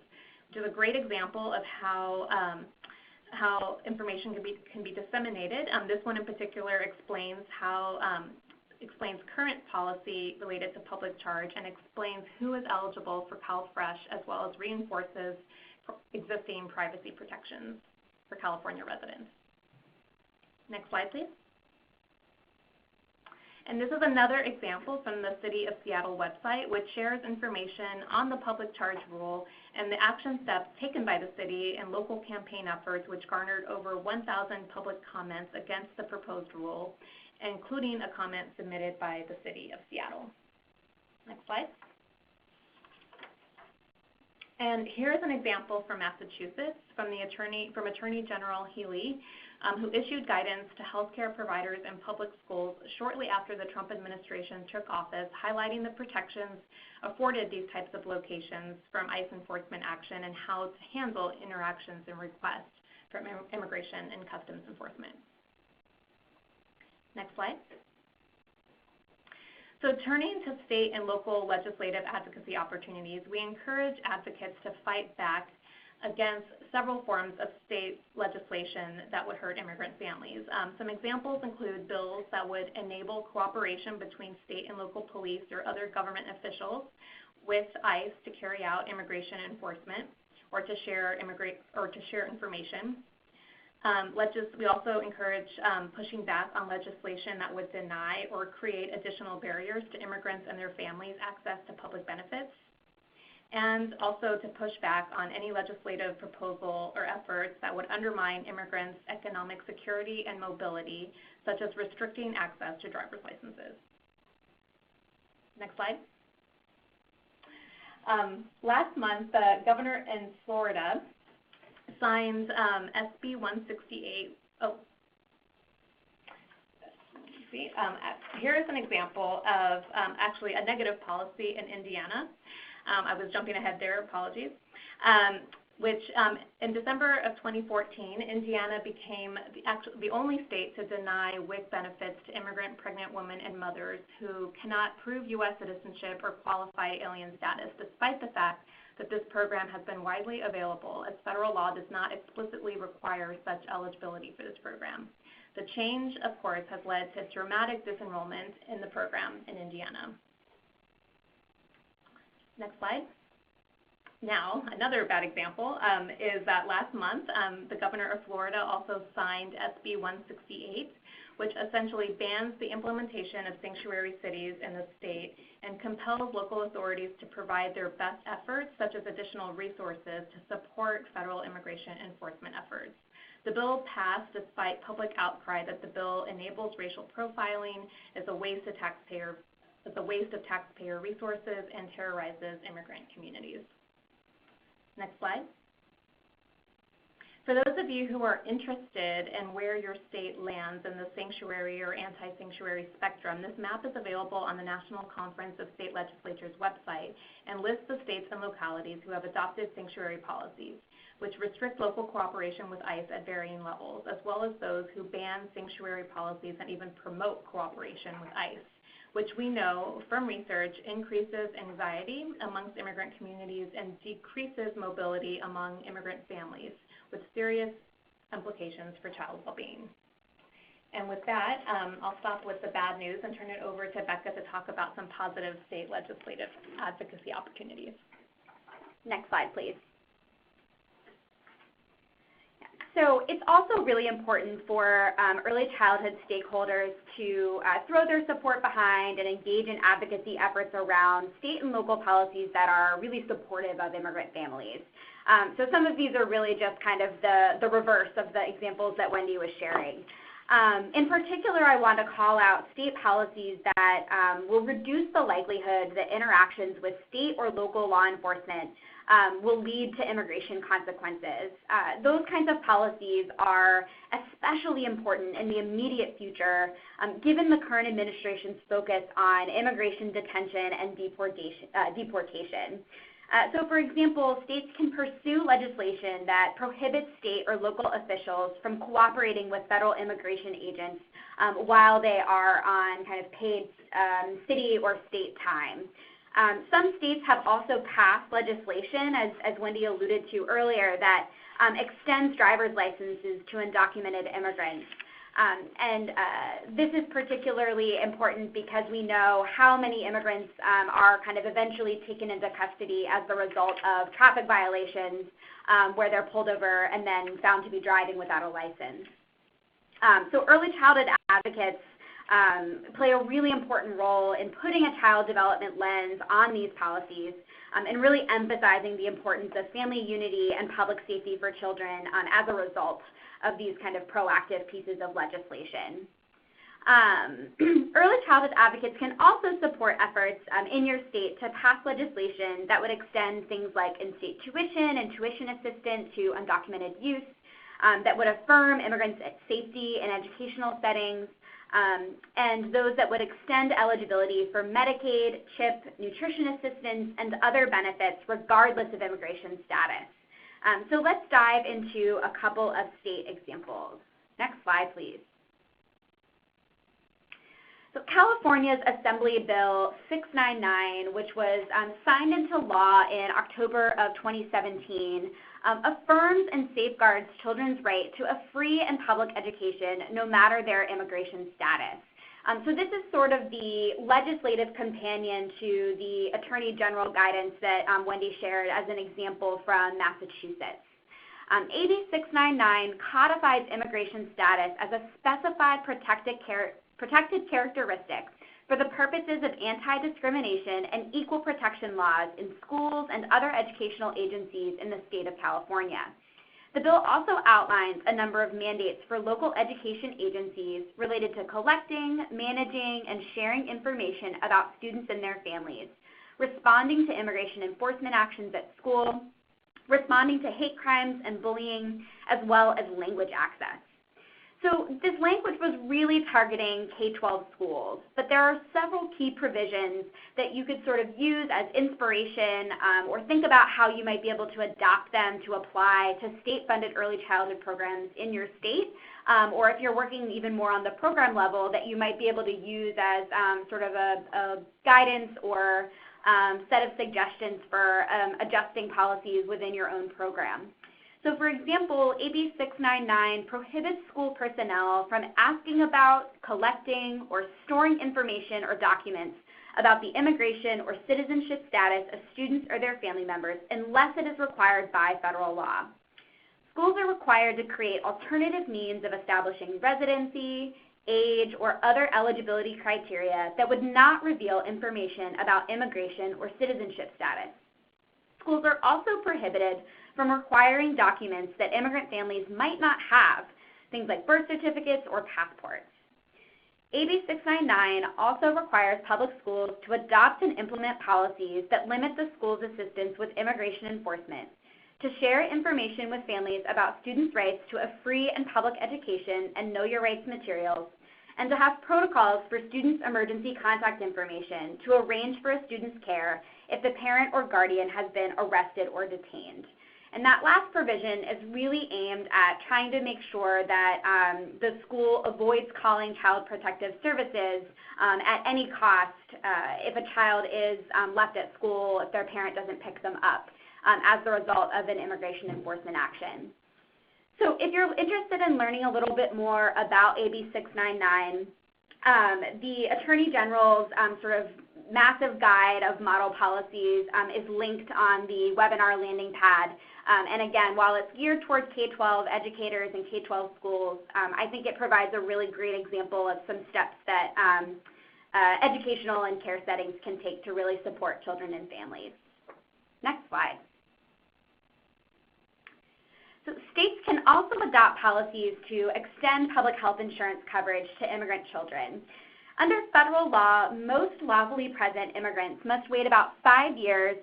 a great example of how information can be disseminated. This one in particular explains explains current policy related to public charge and explains who is eligible for CalFresh, as well as reinforces existing privacy protections for California residents. Next slide, please. And this is another example from the City of Seattle website, which shares information on the public charge rule and the action steps taken by the city and local campaign efforts, which garnered over 1,000 public comments against the proposed rule, including a comment submitted by the City of Seattle. Next slide. And here's an example from Massachusetts from Attorney General Healy, who issued guidance to healthcare providers in public schools shortly after the Trump administration took office, highlighting the protections afforded these types of locations from ICE enforcement action and how to handle interactions and requests from immigration and customs enforcement. Next slide. So turning to state and local legislative advocacy opportunities, we encourage advocates to fight back against several forms of state legislation that would hurt immigrant families. Some examples include bills that would enable cooperation between state and local police or other government officials with ICE to carry out immigration enforcement or to share information. We also encourage pushing back on legislation that would deny or create additional barriers to immigrants and their families' access to public benefits, and also to push back on any legislative proposal or efforts that would undermine immigrants' economic security and mobility, such as restricting access to driver's licenses. Next slide. Last month, the governor in Florida signed SB 168. Here is an example of actually a negative policy in Indiana. I was jumping ahead there, apologies. Which in December of 2014, Indiana became the only state to deny WIC benefits to immigrant pregnant women and mothers who cannot prove U.S. citizenship or qualify alien status, despite the fact that this program has been widely available, as federal law does not explicitly require such eligibility for this program. The change, of course, has led to dramatic disenrollment in the program in Indiana. Next slide. Now, another bad example is that last month, the governor of Florida also signed SB 168, which essentially bans the implementation of sanctuary cities in the state and compels local authorities to provide their best efforts, such as additional resources, to support federal immigration enforcement efforts. The bill passed despite public outcry that the bill enables racial profiling, is a waste of taxpayer resources, and terrorizes immigrant communities. Next slide. For those of you who are interested in where your state lands in the sanctuary or anti-sanctuary spectrum, this map is available on the National Conference of State Legislatures website and lists the states and localities who have adopted sanctuary policies, which restrict local cooperation with ICE at varying levels, as well as those who ban sanctuary policies and even promote cooperation with ICE, which we know from research increases anxiety amongst immigrant communities and decreases mobility among immigrant families, with serious implications for child well-being. And with that, I'll stop with the bad news and turn it over to Becca to talk about some positive state legislative advocacy opportunities. Next slide, please. So it's also really important for early childhood stakeholders to throw their support behind and engage in advocacy efforts around state and local policies that are really supportive of immigrant families. So some of these are really just kind of the reverse of the examples that Wendy was sharing. In particular, I want to call out state policies that will reduce the likelihood that interactions with state or local law enforcement will lead to immigration consequences. Those kinds of policies are especially important in the immediate future, given the current administration's focus on immigration detention and deportation. So, for example, states can pursue legislation that prohibits state or local officials from cooperating with federal immigration agents while they are on kind of paid city or state time. Some states have also passed legislation, as Wendy alluded to earlier, that extends driver's licenses to undocumented immigrants. This is particularly important because we know how many immigrants are kind of eventually taken into custody as the result of traffic violations where they're pulled over and then found to be driving without a license. So early childhood advocates play a really important role in putting a child development lens on these policies and really emphasizing the importance of family unity and public safety for children as a result of these kind of proactive pieces of legislation. Early childhood advocates can also support efforts in your state to pass legislation that would extend things like in-state tuition and tuition assistance to undocumented youth, that would affirm immigrants' safety in educational settings, and those that would extend eligibility for Medicaid, CHIP, nutrition assistance, and other benefits regardless of immigration status. So let's dive into a couple of state examples. Next slide, please. So California's Assembly Bill 699, which was signed into law in October of 2017, affirms and safeguards children's right to a free and public education no matter their immigration status. So this is sort of the legislative companion to the Attorney General guidance that Wendy shared as an example from Massachusetts. AB 699 codifies immigration status as a specified protected characteristic for the purposes of anti-discrimination and equal protection laws in schools and other educational agencies in the state of California. The bill also outlines a number of mandates for local education agencies related to collecting, managing, and sharing information about students and their families, responding to immigration enforcement actions at school, responding to hate crimes and bullying, as well as language access. So this language was really targeting K-12 schools, but there are several key provisions that you could sort of use as inspiration or think about how you might be able to adopt them to apply to state-funded early childhood programs in your state, or if you're working even more on the program level, that you might be able to use as sort of a guidance or set of suggestions for adjusting policies within your own program. So for example, AB 699 prohibits school personnel from asking about, collecting, or storing information or documents about the immigration or citizenship status of students or their family members unless it is required by federal law. Schools are required to create alternative means of establishing residency, age, or other eligibility criteria that would not reveal information about immigration or citizenship status. Schools are also prohibited from requiring documents that immigrant families might not have, things like birth certificates or passports. AB 699 also requires public schools to adopt and implement policies that limit the school's assistance with immigration enforcement, to share information with families about students' rights to a free and public education and Know Your Rights materials, and to have protocols for students' emergency contact information to arrange for a student's care if the parent or guardian has been arrested or detained. And that last provision is really aimed at trying to make sure that the school avoids calling Child Protective Services at any cost if a child is left at school, if their parent doesn't pick them up as the result of an immigration enforcement action. So if you're interested in learning a little bit more about AB 699, the Attorney General's sort of massive guide of model policies is linked on the webinar landing pad. And again, while it's geared towards K-12 educators and K-12 schools, I think it provides a really great example of some steps that educational and care settings can take to really support children and families. Next slide. So states can also adopt policies to extend public health insurance coverage to immigrant children. Under federal law, most lawfully present immigrants must wait 5 years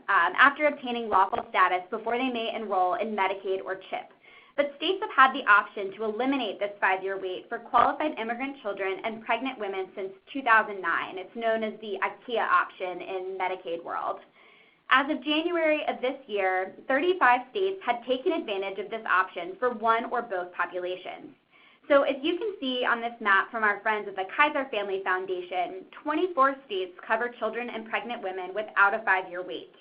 after obtaining lawful status before they may enroll in Medicaid or CHIP. But states have had the option to eliminate this 5-year wait for qualified immigrant children and pregnant women since 2009. It's known as the IKEA option in Medicaid world. As of January of this year, 35 states had taken advantage of this option for one or both populations. So as you can see on this map from our friends at the Kaiser Family Foundation, 24 states cover children and pregnant women without a 5-year wait.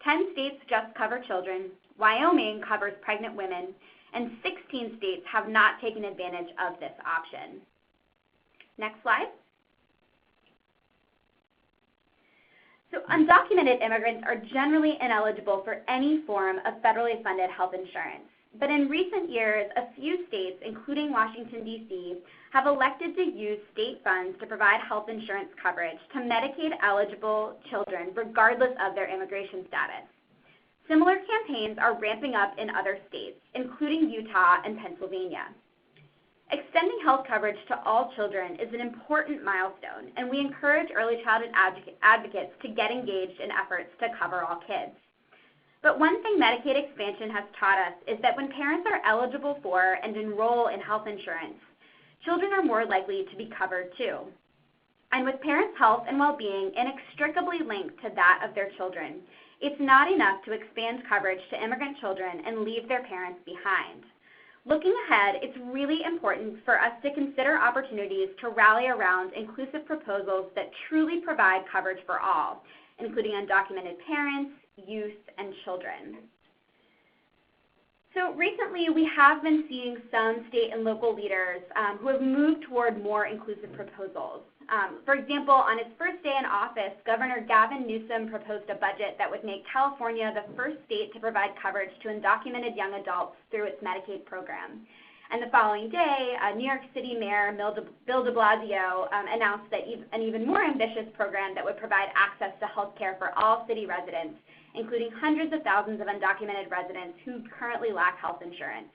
10 states just cover children, Wyoming covers pregnant women, and 16 states have not taken advantage of this option. Next slide. So undocumented immigrants are generally ineligible for any form of federally funded health insurance. But in recent years, a few states, including Washington, D.C., have elected to use state funds to provide health insurance coverage to Medicaid-eligible children regardless of their immigration status. Similar campaigns are ramping up in other states, including Utah and Pennsylvania. Extending health coverage to all children is an important milestone, and we encourage early childhood advocates to get engaged in efforts to cover all kids. But one thing Medicaid expansion has taught us is that when parents are eligible for and enroll in health insurance, children are more likely to be covered too. And with parents' health and well-being inextricably linked to that of their children, it's not enough to expand coverage to immigrant children and leave their parents behind. Looking ahead, it's really important for us to consider opportunities to rally around inclusive proposals that truly provide coverage for all, including undocumented parents, youth, and children. So recently, we have been seeing some state and local leaders who have moved toward more inclusive proposals. For example, on his first day in office, Governor Gavin Newsom proposed a budget that would make California the first state to provide coverage to undocumented young adults through its Medicaid program. And the following day, New York City Mayor Bill de Blasio announced that an even more ambitious program that would provide access to health care for all city residents, including hundreds of thousands of undocumented residents who currently lack health insurance.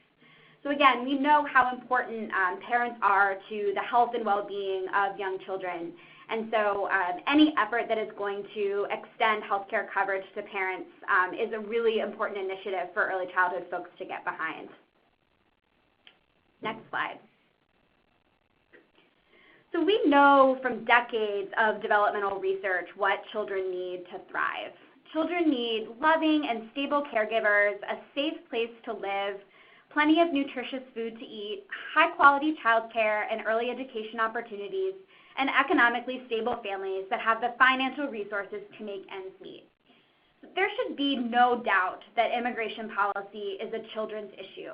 So again, we know how important parents are to the health and well-being of young children. And so any effort that is going to extend health care coverage to parents is a really important initiative for early childhood folks to get behind. Next slide. So we know from decades of developmental research what children need to thrive. Children need loving and stable caregivers, a safe place to live, plenty of nutritious food to eat, high-quality childcare and early education opportunities, and economically stable families that have the financial resources to make ends meet. There should be no doubt that immigration policy is a children's issue,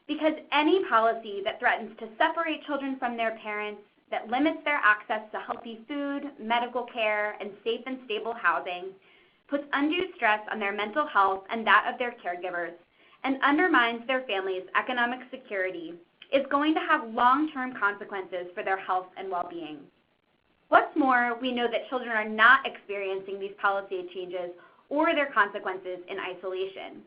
because any policy that threatens to separate children from their parents, that limits their access to healthy food, medical care, and safe and stable housing, puts undue stress on their mental health and that of their caregivers, and undermines their family's economic security, is going to have long-term consequences for their health and well-being. What's more, we know that children are not experiencing these policy changes or their consequences in isolation.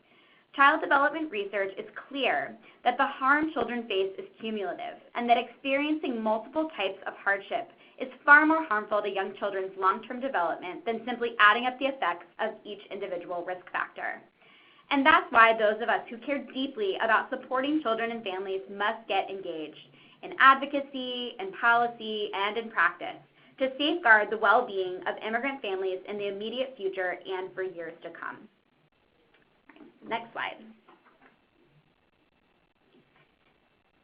Child development research is clear that the harm children face is cumulative, and that experiencing multiple types of hardship is far more harmful to young children's long-term development than simply adding up the effects of each individual risk factor. And that's why those of us who care deeply about supporting children and families must get engaged in advocacy, in policy, and in practice to safeguard the well-being of immigrant families in the immediate future and for years to come. Next slide.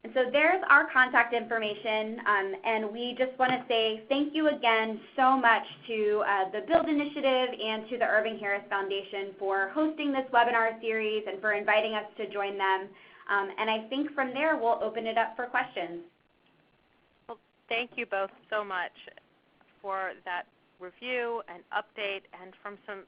And so there's our contact information, and we just want to say thank you again so much to the BUILD Initiative and to the Irving Harris Foundation for hosting this webinar series and for inviting us to join them. And I think from there we'll open it up for questions. Well, thank you both so much for that review and update, and from some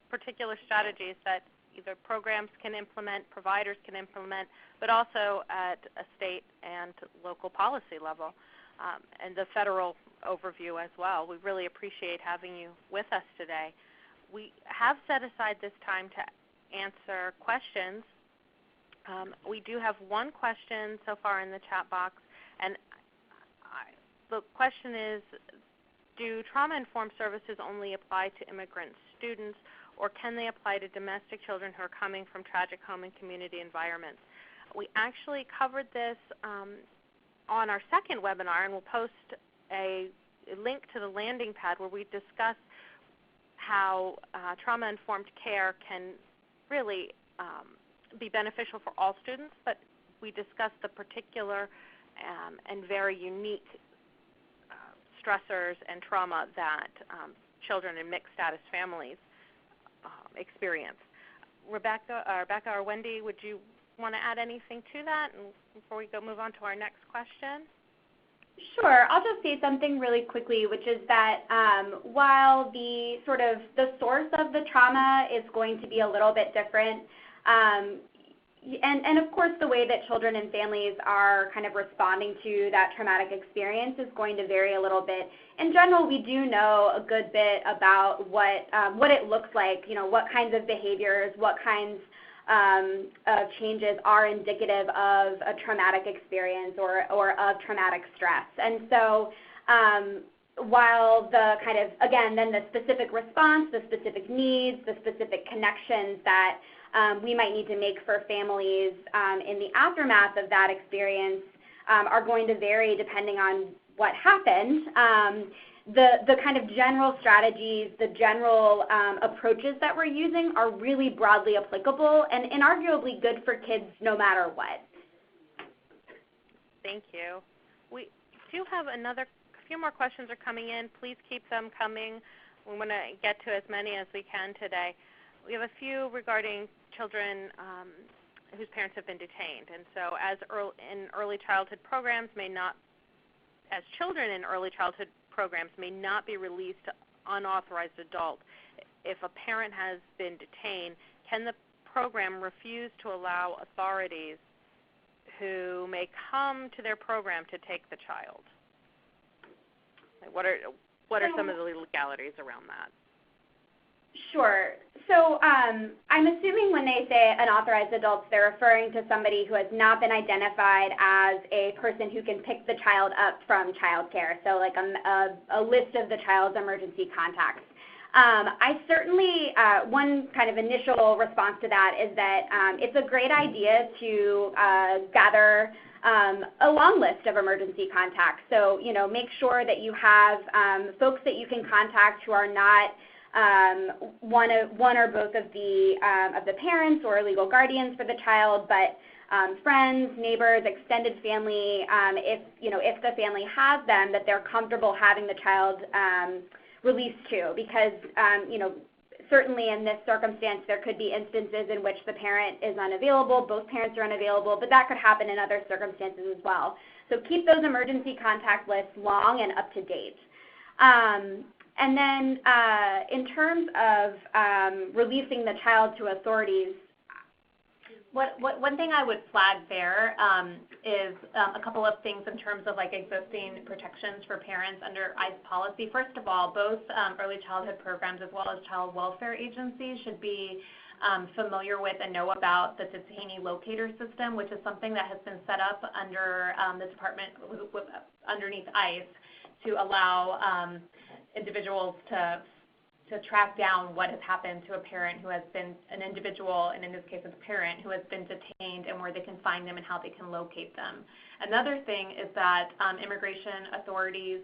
particular strategies that either programs can implement, providers can implement, but also at a state and local policy level, and the federal overview as well. We really appreciate having you with us today. We have set aside this time to answer questions We do have one question so far in the chat box, and the question is, do trauma-informed services only apply to immigrant students, or can they apply to domestic children who are coming from tragic home and community environments? We actually covered this on our second webinar, and we'll post a link to the landing pad where we discuss how trauma-informed care can really be beneficial for all students, but we discuss the particular and very unique stressors and trauma that children in mixed status families experience. Rebecca or Wendy, would you want to add anything to that before we move on to our next question? Sure. I'll just say something really quickly, which is that while the source of the trauma is going to be a little bit different, and of course the way that children and families are kind of responding to that traumatic experience is going to vary a little bit. In general, we do know a good bit about what it looks like, what kinds of behaviors, what kinds of changes are indicative of a traumatic experience or of traumatic stress. And so while the kind of, again, then the specific response, the specific needs, the specific connections that we might need to make for families in the aftermath of that experience are going to vary depending on what happened. The kind of general strategies, the general approaches that we're using are really broadly applicable and arguably good for kids no matter what. Thank you. We do have a few more questions are coming in. Please keep them coming. We want to get to as many as we can today. We have a few regarding children whose parents have been detained. And so children in early childhood programs may not be released to unauthorized adults. If a parent has been detained, can the program refuse to allow authorities who may come to their program to take the child? What are some of the legalities around that? Sure. So I'm assuming when they say unauthorized adults, they're referring to somebody who has not been identified as a person who can pick the child up from child care, so like a list of the child's emergency contacts. I certainly, one kind of initial response to that is that it's a great idea to gather a long list of emergency contacts. So, make sure that you have folks that you can contact who are not one or both of the parents or legal guardians for the child, but friends, neighbors, extended family, if the family has them, that they're comfortable having the child released to, because certainly in this circumstance there could be instances in which the parent is unavailable, both parents are unavailable, but that could happen in other circumstances as well. So keep those emergency contact lists long and up to date. And then in terms of releasing the child to authorities, one thing I would flag there is a couple of things in terms of existing protections for parents under ICE policy. First of all, both early childhood programs as well as child welfare agencies should be familiar with and know about the detainee locator system, which is something that has been set up under the department underneath ICE to allow individuals to track down what has happened to a parent who has been an individual, and in this case, a parent who has been detained, and where they can find them and how they can locate them. Another thing is that immigration authorities,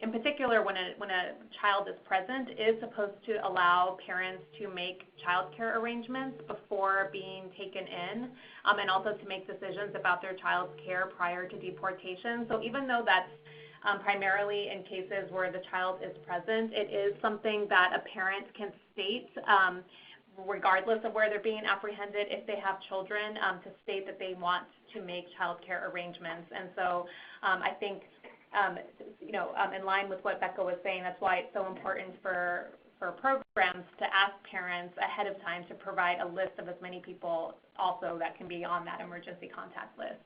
in particular when a child is present, is supposed to allow parents to make child care arrangements before being taken in, and also to make decisions about their child's care prior to deportation. So even though that's primarily in cases where the child is present, it is something that a parent can state, regardless of where they're being apprehended, if they have children, to state that they want to make child care arrangements. And so I think, in line with what Becca was saying, that's why it's so important for programs to ask parents ahead of time to provide a list of as many people also that can be on that emergency contact list.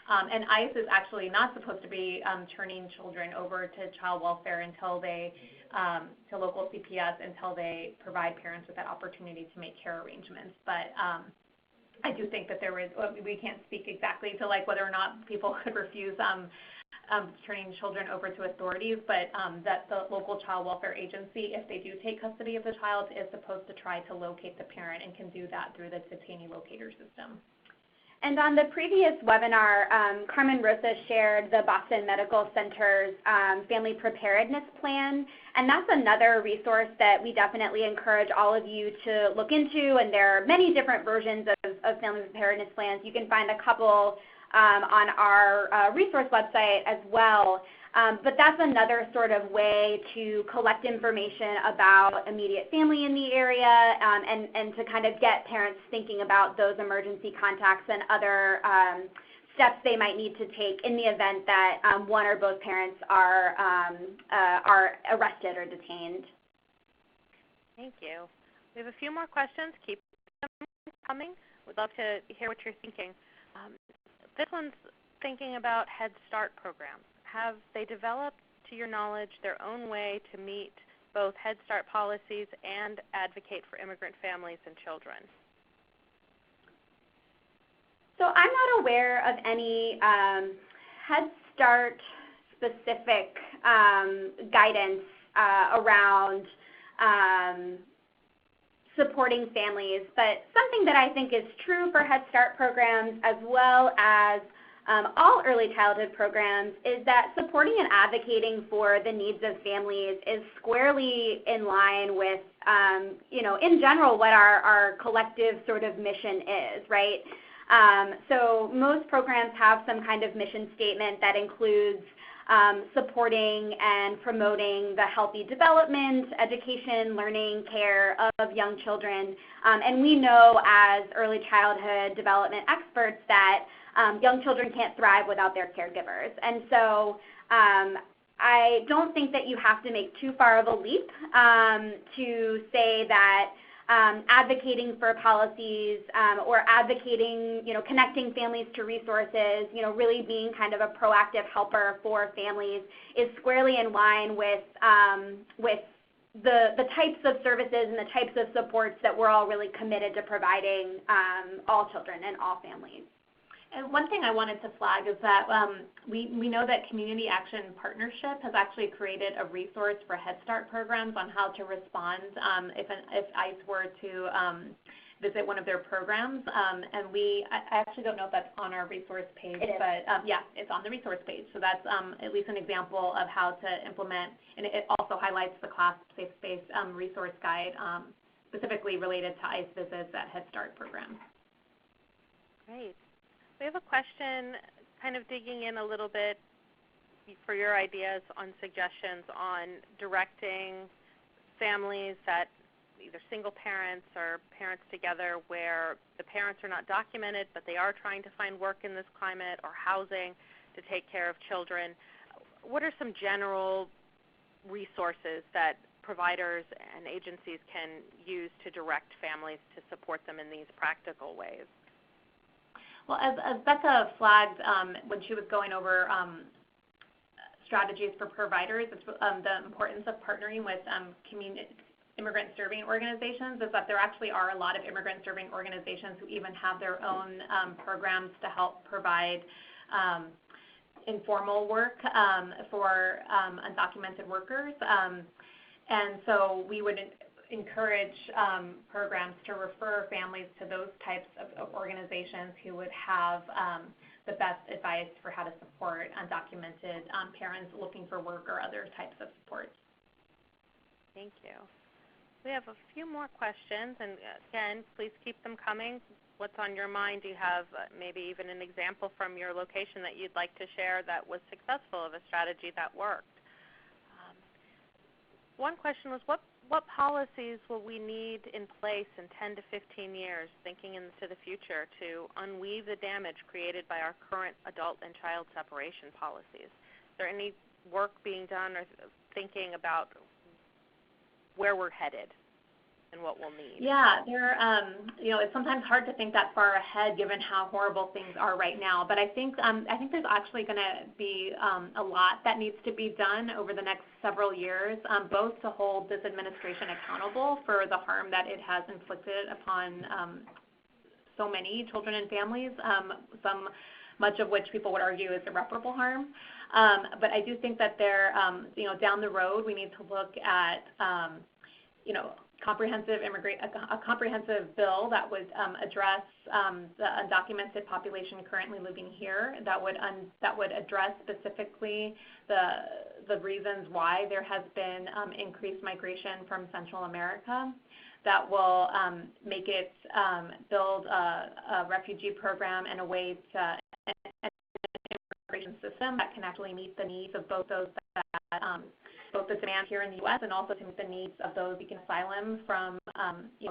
And ICE is actually not supposed to be turning children over to child welfare until they, to local CPS, until they provide parents with that opportunity to make care arrangements. But I do think that there is, we can't speak exactly to like whether or not people could refuse turning children over to authorities, but that the local child welfare agency, if they do take custody of the child, is supposed to try to locate the parent and can do that through the detainee locator system. And on the previous webinar, Carmen Rosa shared the Boston Medical Center's Family Preparedness Plan, and that's another resource that we definitely encourage all of you to look into, and there are many different versions of Family Preparedness Plans. You can find a couple on our resource website as well. But that's another sort of way to collect information about immediate family in the area and to kind of get parents thinking about those emergency contacts and other steps they might need to take in the event that one or both parents are arrested or detained. Thank you. We have a few more questions. Keep them coming. We'd love to hear what you're thinking. This one's thinking about Head Start programs. Have they developed, to your knowledge, their own way to meet both Head Start policies and advocate for immigrant families and children? So I'm not aware of any Head Start specific guidance around supporting families, but something that I think is true for Head Start programs as well as all early childhood programs is that supporting and advocating for the needs of families is squarely in line with, in general, what our collective sort of mission is, right? So most programs have some kind of mission statement that includes supporting and promoting the healthy development, education, learning, care of young children. And we know as early childhood development experts that young children can't thrive without their caregivers. And so I don't think that you have to make too far of a leap to say that advocating for policies or advocating, connecting families to resources, really being kind of a proactive helper for families is squarely in line with the types of services and the types of supports that we're all really committed to providing all children and all families. And one thing I wanted to flag is that we know that Community Action Partnership has actually created a resource for Head Start programs on how to respond if ICE were to visit one of their programs. And I actually don't know if that's on our resource page, but yeah, it's on the resource page. So that's at least an example of how to implement, and it also highlights the CLASP Safe Space resource guide specifically related to ICE visits at Head Start programs. Great. We have a question kind of digging in a little bit for your ideas on suggestions on directing families that either single parents or parents together where the parents are not documented but they are trying to find work in this climate or housing to take care of children. What are some general resources that providers and agencies can use to direct families to support them in these practical ways? Well, as Becca flagged when she was going over strategies for providers, it's, the importance of partnering with immigrant-serving organizations is that there actually are a lot of immigrant-serving organizations who even have their own programs to help provide informal work for undocumented workers. And so we would encourage programs to refer families to those types of organizations who would have the best advice for how to support undocumented parents looking for work or other types of supports. Thank you. We have a few more questions, and again, please keep them coming. What's on your mind? Do you have maybe even an example from your location that you'd like to share that was successful of a strategy that worked? One question was, what policies will we need in place in 10 to 15 years, thinking into the future, to unweave the damage created by our current adult and child separation policies? Is there any work being done or thinking about where we're headed and what we'll need? Yeah, it's sometimes hard to think that far ahead given how horrible things are right now. But I think there's actually going to be a lot that needs to be done over the next several years, both to hold this administration accountable for the harm that it has inflicted upon so many children and families, much of which people would argue is irreparable harm. But I do think that there, down the road, we need to look at, a comprehensive bill that would address the undocumented population currently living here, that would address specifically the reasons why there has been increased migration from Central America, that will make it build a refugee program and a way to an immigration system that can actually meet the needs of both those both the demand here in the U.S. and also to meet the needs of those seeking asylum from,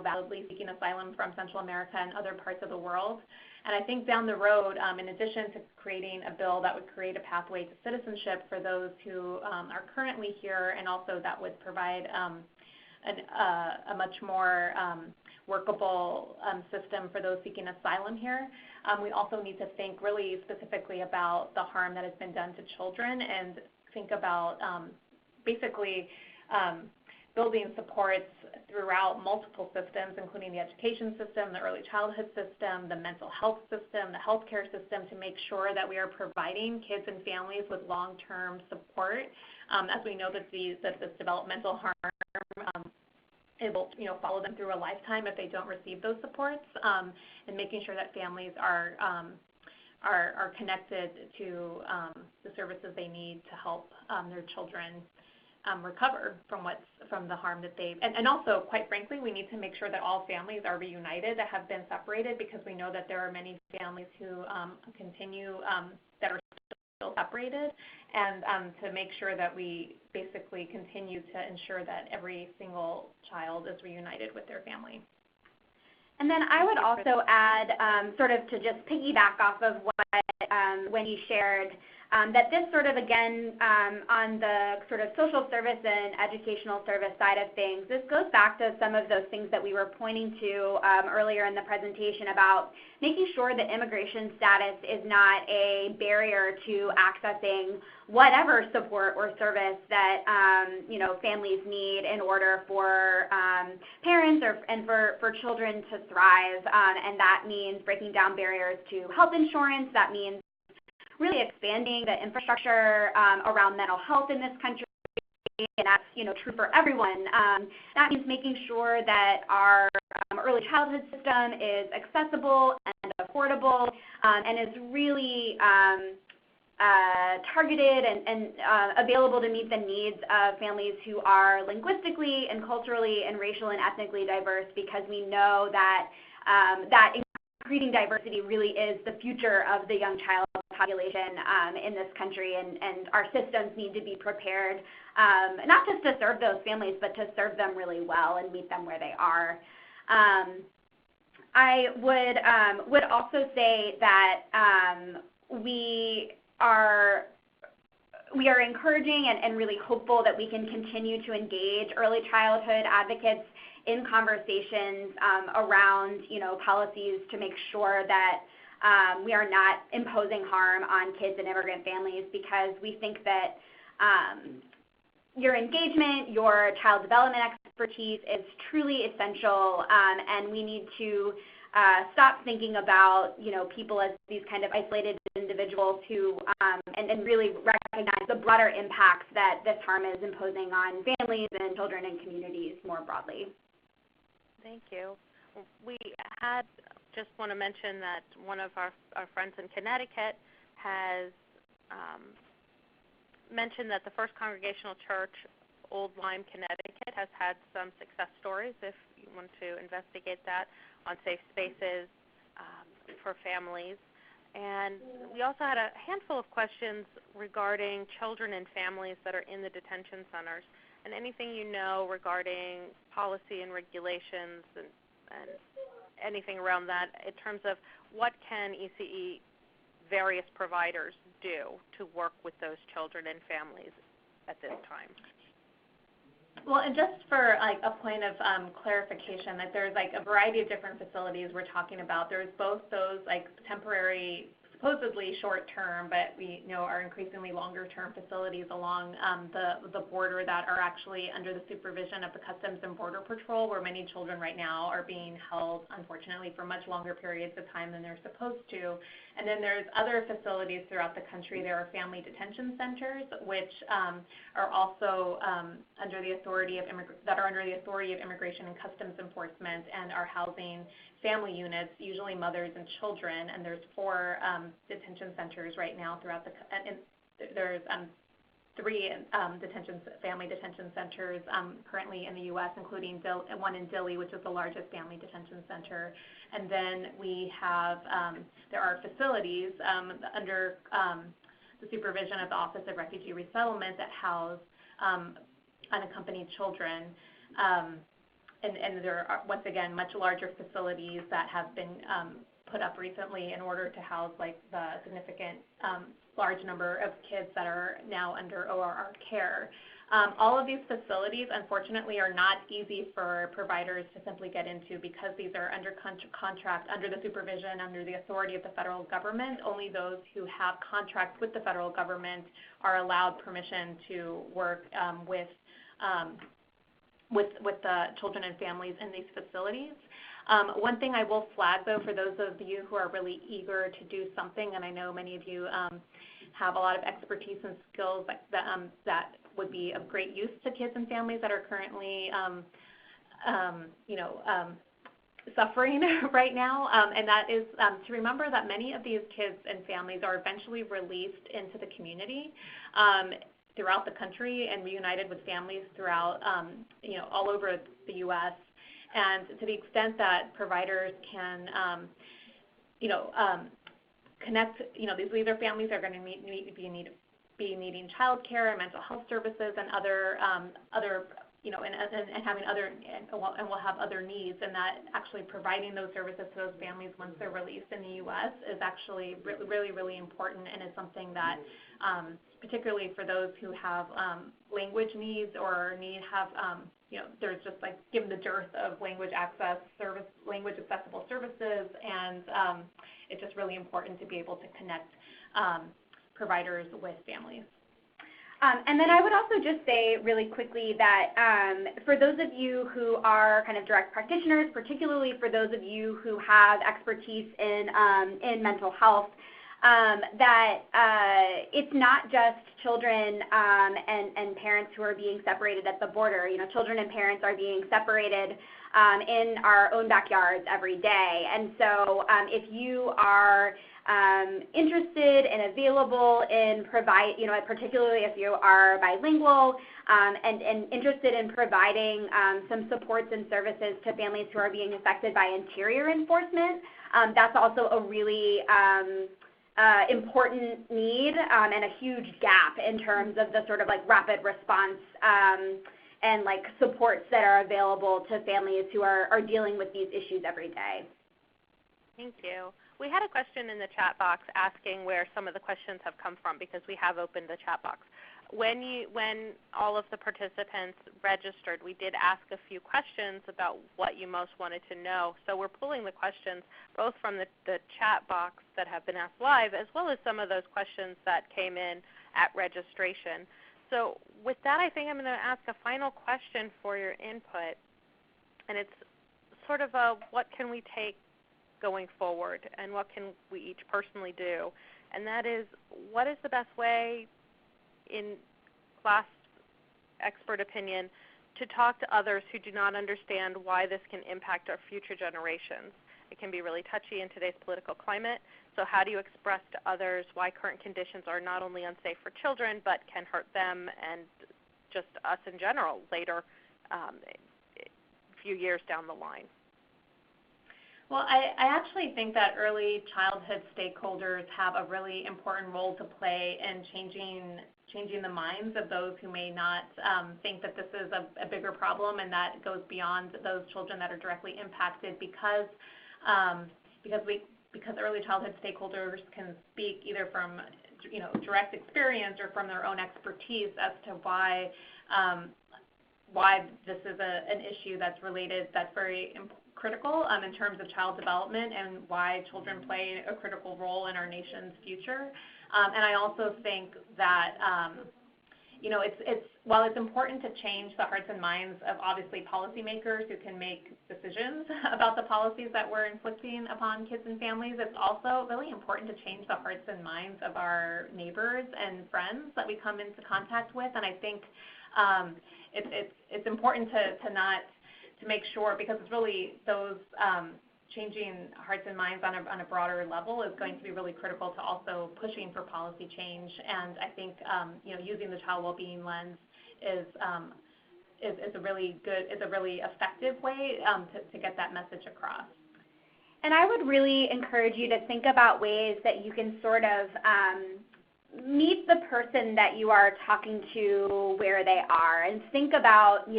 validly seeking asylum from Central America and other parts of the world. And I think down the road, in addition to creating a bill that would create a pathway to citizenship for those who are currently here, and also that would provide a much more workable system for those seeking asylum here, we also need to think really specifically about the harm that has been done to children, and think about basically building supports throughout multiple systems, including the education system, the early childhood system, the mental health system, the healthcare system, to make sure that we are providing kids and families with long-term support, as we know that this developmental harm it will follow them through a lifetime if they don't receive those supports, and making sure that families are connected to the services they need to help their children recover from the harm that they've, and also, quite frankly, we need to make sure that all families are reunited that have been separated, because we know that there are many families who continue that are still separated, and to make sure that we basically continue to ensure that every single child is reunited with their family. And then I would also add, sort of to just piggyback off of what Wendy shared, that this sort of, again, on the sort of social service and educational service side of things, this goes back to some of those things that we were pointing to earlier in the presentation about making sure that immigration status is not a barrier to accessing whatever support or service that families need in order for parents and for children to thrive, and that means breaking down barriers to health insurance. That means really expanding the infrastructure around mental health in this country, and that's true for everyone. That means making sure that our early childhood system is accessible and affordable, and is really targeted and available to meet the needs of families who are linguistically and culturally and racial and ethnically diverse, because we know that that increasing diversity really is the future of the young child population in this country, and our systems need to be prepared not just to serve those families, but to serve them really well and meet them where they are. I would also say that we are encouraging and really hopeful that we can continue to engage early childhood advocates in conversations around policies to make sure that we are not imposing harm on kids and immigrant families, because we think that your engagement, your child development expertise is truly essential, and we need to stop thinking about people as these kind of isolated individuals who and really recognize the broader impacts that this harm is imposing on families and children and communities more broadly. Thank you. We just want to mention that one of our friends in Connecticut has mentioned that the First Congregational Church, Old Lyme, Connecticut, has had some success stories, if you want to investigate that, on safe spaces for families. And we also had a handful of questions regarding children and families that are in the detention centers, and anything regarding policy and regulations and anything around that in terms of what can ECE various providers do to work with those children and families at this time. Well, and just for a point of clarification, that there's a variety of different facilities we're talking about. There's both those temporary supposedly short-term, but we know are increasingly longer-term facilities along the border that are actually under the supervision of the Customs and Border Patrol, where many children right now are being held, unfortunately, for much longer periods of time than they're supposed to. And then there's other facilities throughout the country. There are family detention centers, which are also under the authority of Immigration and Customs Enforcement, and are housing family units, usually mothers and children. And there's 4 detention centers right now throughout there's 3 family detention centers currently in the U.S., including one in Dilley, which is the largest family detention center. And then we have, there are facilities under the supervision of the Office of Refugee Resettlement that house unaccompanied children. And there are, once again, much larger facilities that have been put up recently in order to house like the significant large number of kids that are now under ORR care. All of these facilities, unfortunately, are not easy for providers to simply get into because these are under contract, under the supervision, under the authority of the federal government. Only those who have contracts with the federal government are allowed permission to work with the children and families in these facilities. One thing I will flag, though, for those of you who are really eager to do something, and I know many of you have a lot of expertise and skills that would be of great use to kids and families that are currently, suffering right now, and that is to remember that many of these kids and families are eventually released into the community throughout the country and reunited with families throughout, all over the U.S. And to the extent that providers can, connect, these other families are going to be needing child care and mental health services and other, and having other, and will have other needs, and that actually providing those services to those families once they're released in the U.S. is actually really, really important, and is something that, particularly for those who have language needs or there's just like, given the dearth of language accessible services, and it's just really important to be able to connect providers with families. And then I would also just say really quickly that for those of you who are kind of direct practitioners, particularly for those of you who have expertise in mental health, that it's not just children and parents who are being separated at the border. Children and parents are being separated in our own backyards every day. And so if you are interested and available in particularly if you are bilingual and interested in providing some supports and services to families who are being affected by interior enforcement, that's also a really important need and a huge gap in terms of the sort of like rapid response and like supports that are available to families who are dealing with these issues every day. Thank you. We had a question in the chat box asking where some of the questions have come from, because we have opened the chat box. When all of the participants registered, we did ask a few questions about what you most wanted to know. So we're pulling the questions both from the chat box that have been asked live, as well as some of those questions that came in at registration. So with that, I think I'm going to ask a final question for your input, and it's sort of what can we take going forward, and what can we each personally do? And that is, what is the best way, in CLASP expert opinion, to talk to others who do not understand why this can impact our future generations? It can be really touchy in today's political climate, so how do you express to others why current conditions are not only unsafe for children, but can hurt them and just us in general later, a few years down the line? Well, I actually think that early childhood stakeholders have a really important role to play in changing the minds of those who may not think that this is a bigger problem, and that goes beyond those children that are directly impacted, because early childhood stakeholders can speak either from direct experience or from their own expertise as to why why this is an issue that's very critical in terms of child development and why children play a critical role in our nation's future. And I also think that while it's important to change the hearts and minds of obviously policymakers who can make decisions about the policies that we're inflicting upon kids and families, it's also really important to change the hearts and minds of our neighbors and friends that we come into contact with. And I think it's important to make sure, because it's really those changing hearts and minds on a broader level is going to be really critical to also pushing for policy change. And I think using the child well-being lens is a really effective way to get that message across. And I would really encourage you to think about ways that you can sort of meet the person that you are talking to where they are, and think about,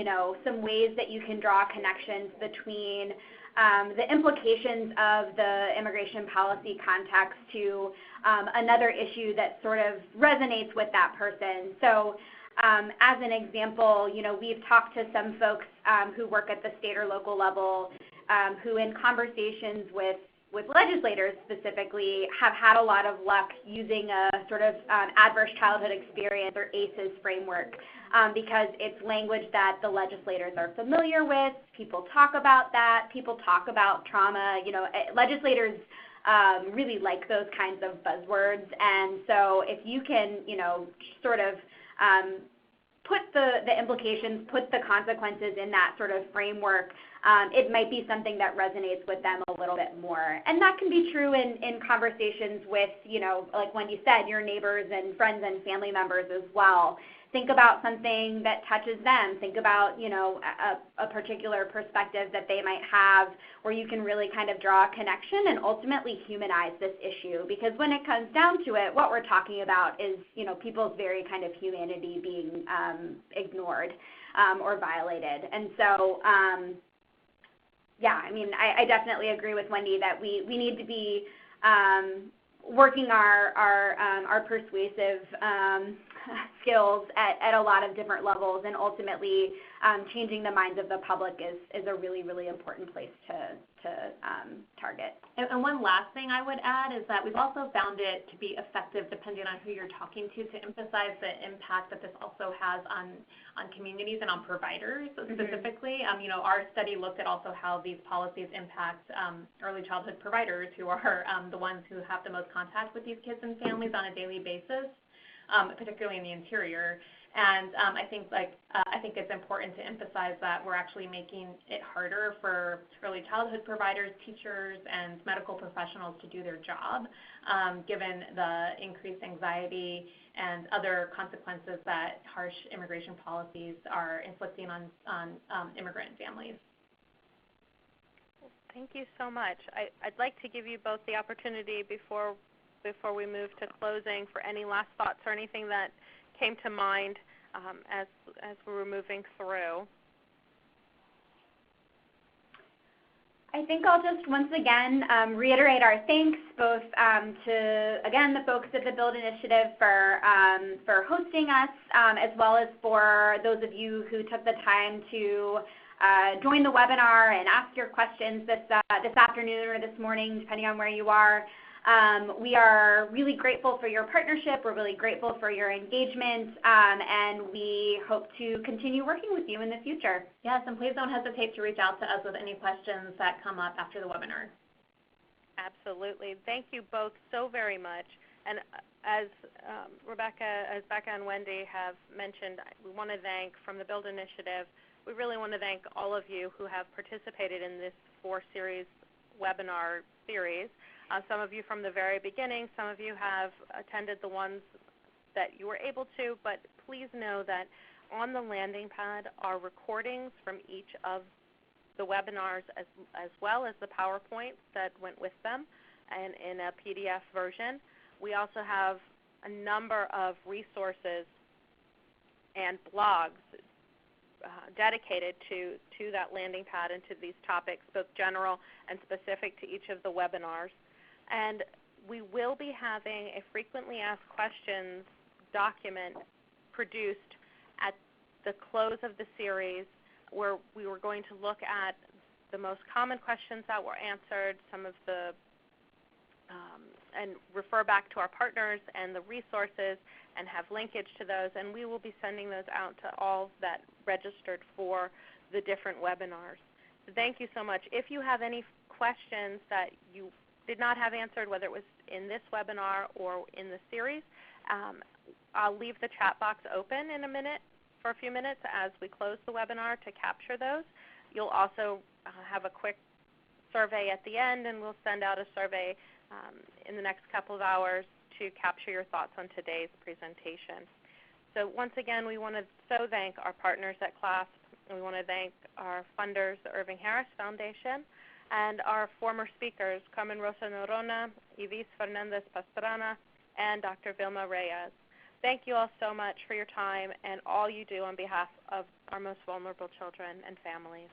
some ways that you can draw connections between the implications of the immigration policy context to another issue that sort of resonates with that person. So as an example, we've talked to some folks who work at the state or local level who, in conversations with legislators specifically, have had a lot of luck using a sort of adverse childhood experience, or ACEs framework, because it's language that the legislators are familiar with. People talk about that. People talk about trauma. Legislators really like those kinds of buzzwords. And so if you can, sort of put the implications, put the consequences in that sort of framework, it might be something that resonates with them a little bit more. And that can be true in conversations with, like Wendy said, your neighbors and friends and family members as well. Think about something that touches them. Think about, a particular perspective that they might have where you can really kind of draw a connection and ultimately humanize this issue. Because when it comes down to it, what we're talking about is, people's very kind of humanity being ignored or violated. And so, I definitely agree with Wendy that we need to be working our persuasive skills at a lot of different levels, and ultimately changing the minds of the public is a really, really important place to target. And one last thing I would add is that we've also found it to be effective, depending on who you're talking to emphasize the impact that this also has on communities and on providers specifically. Our study looked at also how these policies impact early childhood providers, who are the ones who have the most contact with these kids and families on a daily basis, particularly in the interior. And I think it's important to emphasize that we're actually making it harder for early childhood providers, teachers, and medical professionals to do their job, given the increased anxiety and other consequences that harsh immigration policies are inflicting on immigrant families. Thank you so much. I'd like to give you both the opportunity before we move to closing for any last thoughts or anything that came to mind as we were moving through. I think I'll just once again reiterate our thanks both to, again, the folks at the Build Initiative for hosting us, as well as for those of you who took the time to join the webinar and ask your questions this afternoon or this morning, depending on where you are. We are really grateful for your partnership. We're really grateful for your engagement, and we hope to continue working with you in the future. Yes, and please don't hesitate to reach out to us with any questions that come up after the webinar. Absolutely. Thank you both so very much. And as Becca and Wendy have mentioned, we want to thank, from the Build Initiative, we really want to thank all of you who have participated in this 4-series webinar series. Some of you from the very beginning, some of you have attended the ones that you were able to, but please know that on the landing pad are recordings from each of the webinars as well as the PowerPoints that went with them, and in a PDF version. We also have a number of resources and blogs dedicated to that landing pad and to these topics, both general and specific to each of the webinars. And we will be having a frequently asked questions document produced at the close of the series, where we were going to look at the most common questions that were answered, some of the and refer back to our partners and the resources and have linkage to those, and we will be sending those out to all that registered for the different webinars. So thank you so much. If you have any questions that you did not have answered, whether it was in this webinar or in the series, I'll leave the chat box open in a minute, for a few minutes as we close the webinar to capture those. You'll also have a quick survey at the end, and we'll send out a survey in the next couple of hours to capture your thoughts on today's presentation. So once again, we want to thank our partners at CLASP, and we want to thank our funders, the Irving Harris Foundation, and our former speakers, Carmen Rosa Norona, Yves Fernandez Pastrana, and Dr. Vilma Reyes. Thank you all so much for your time and all you do on behalf of our most vulnerable children and families.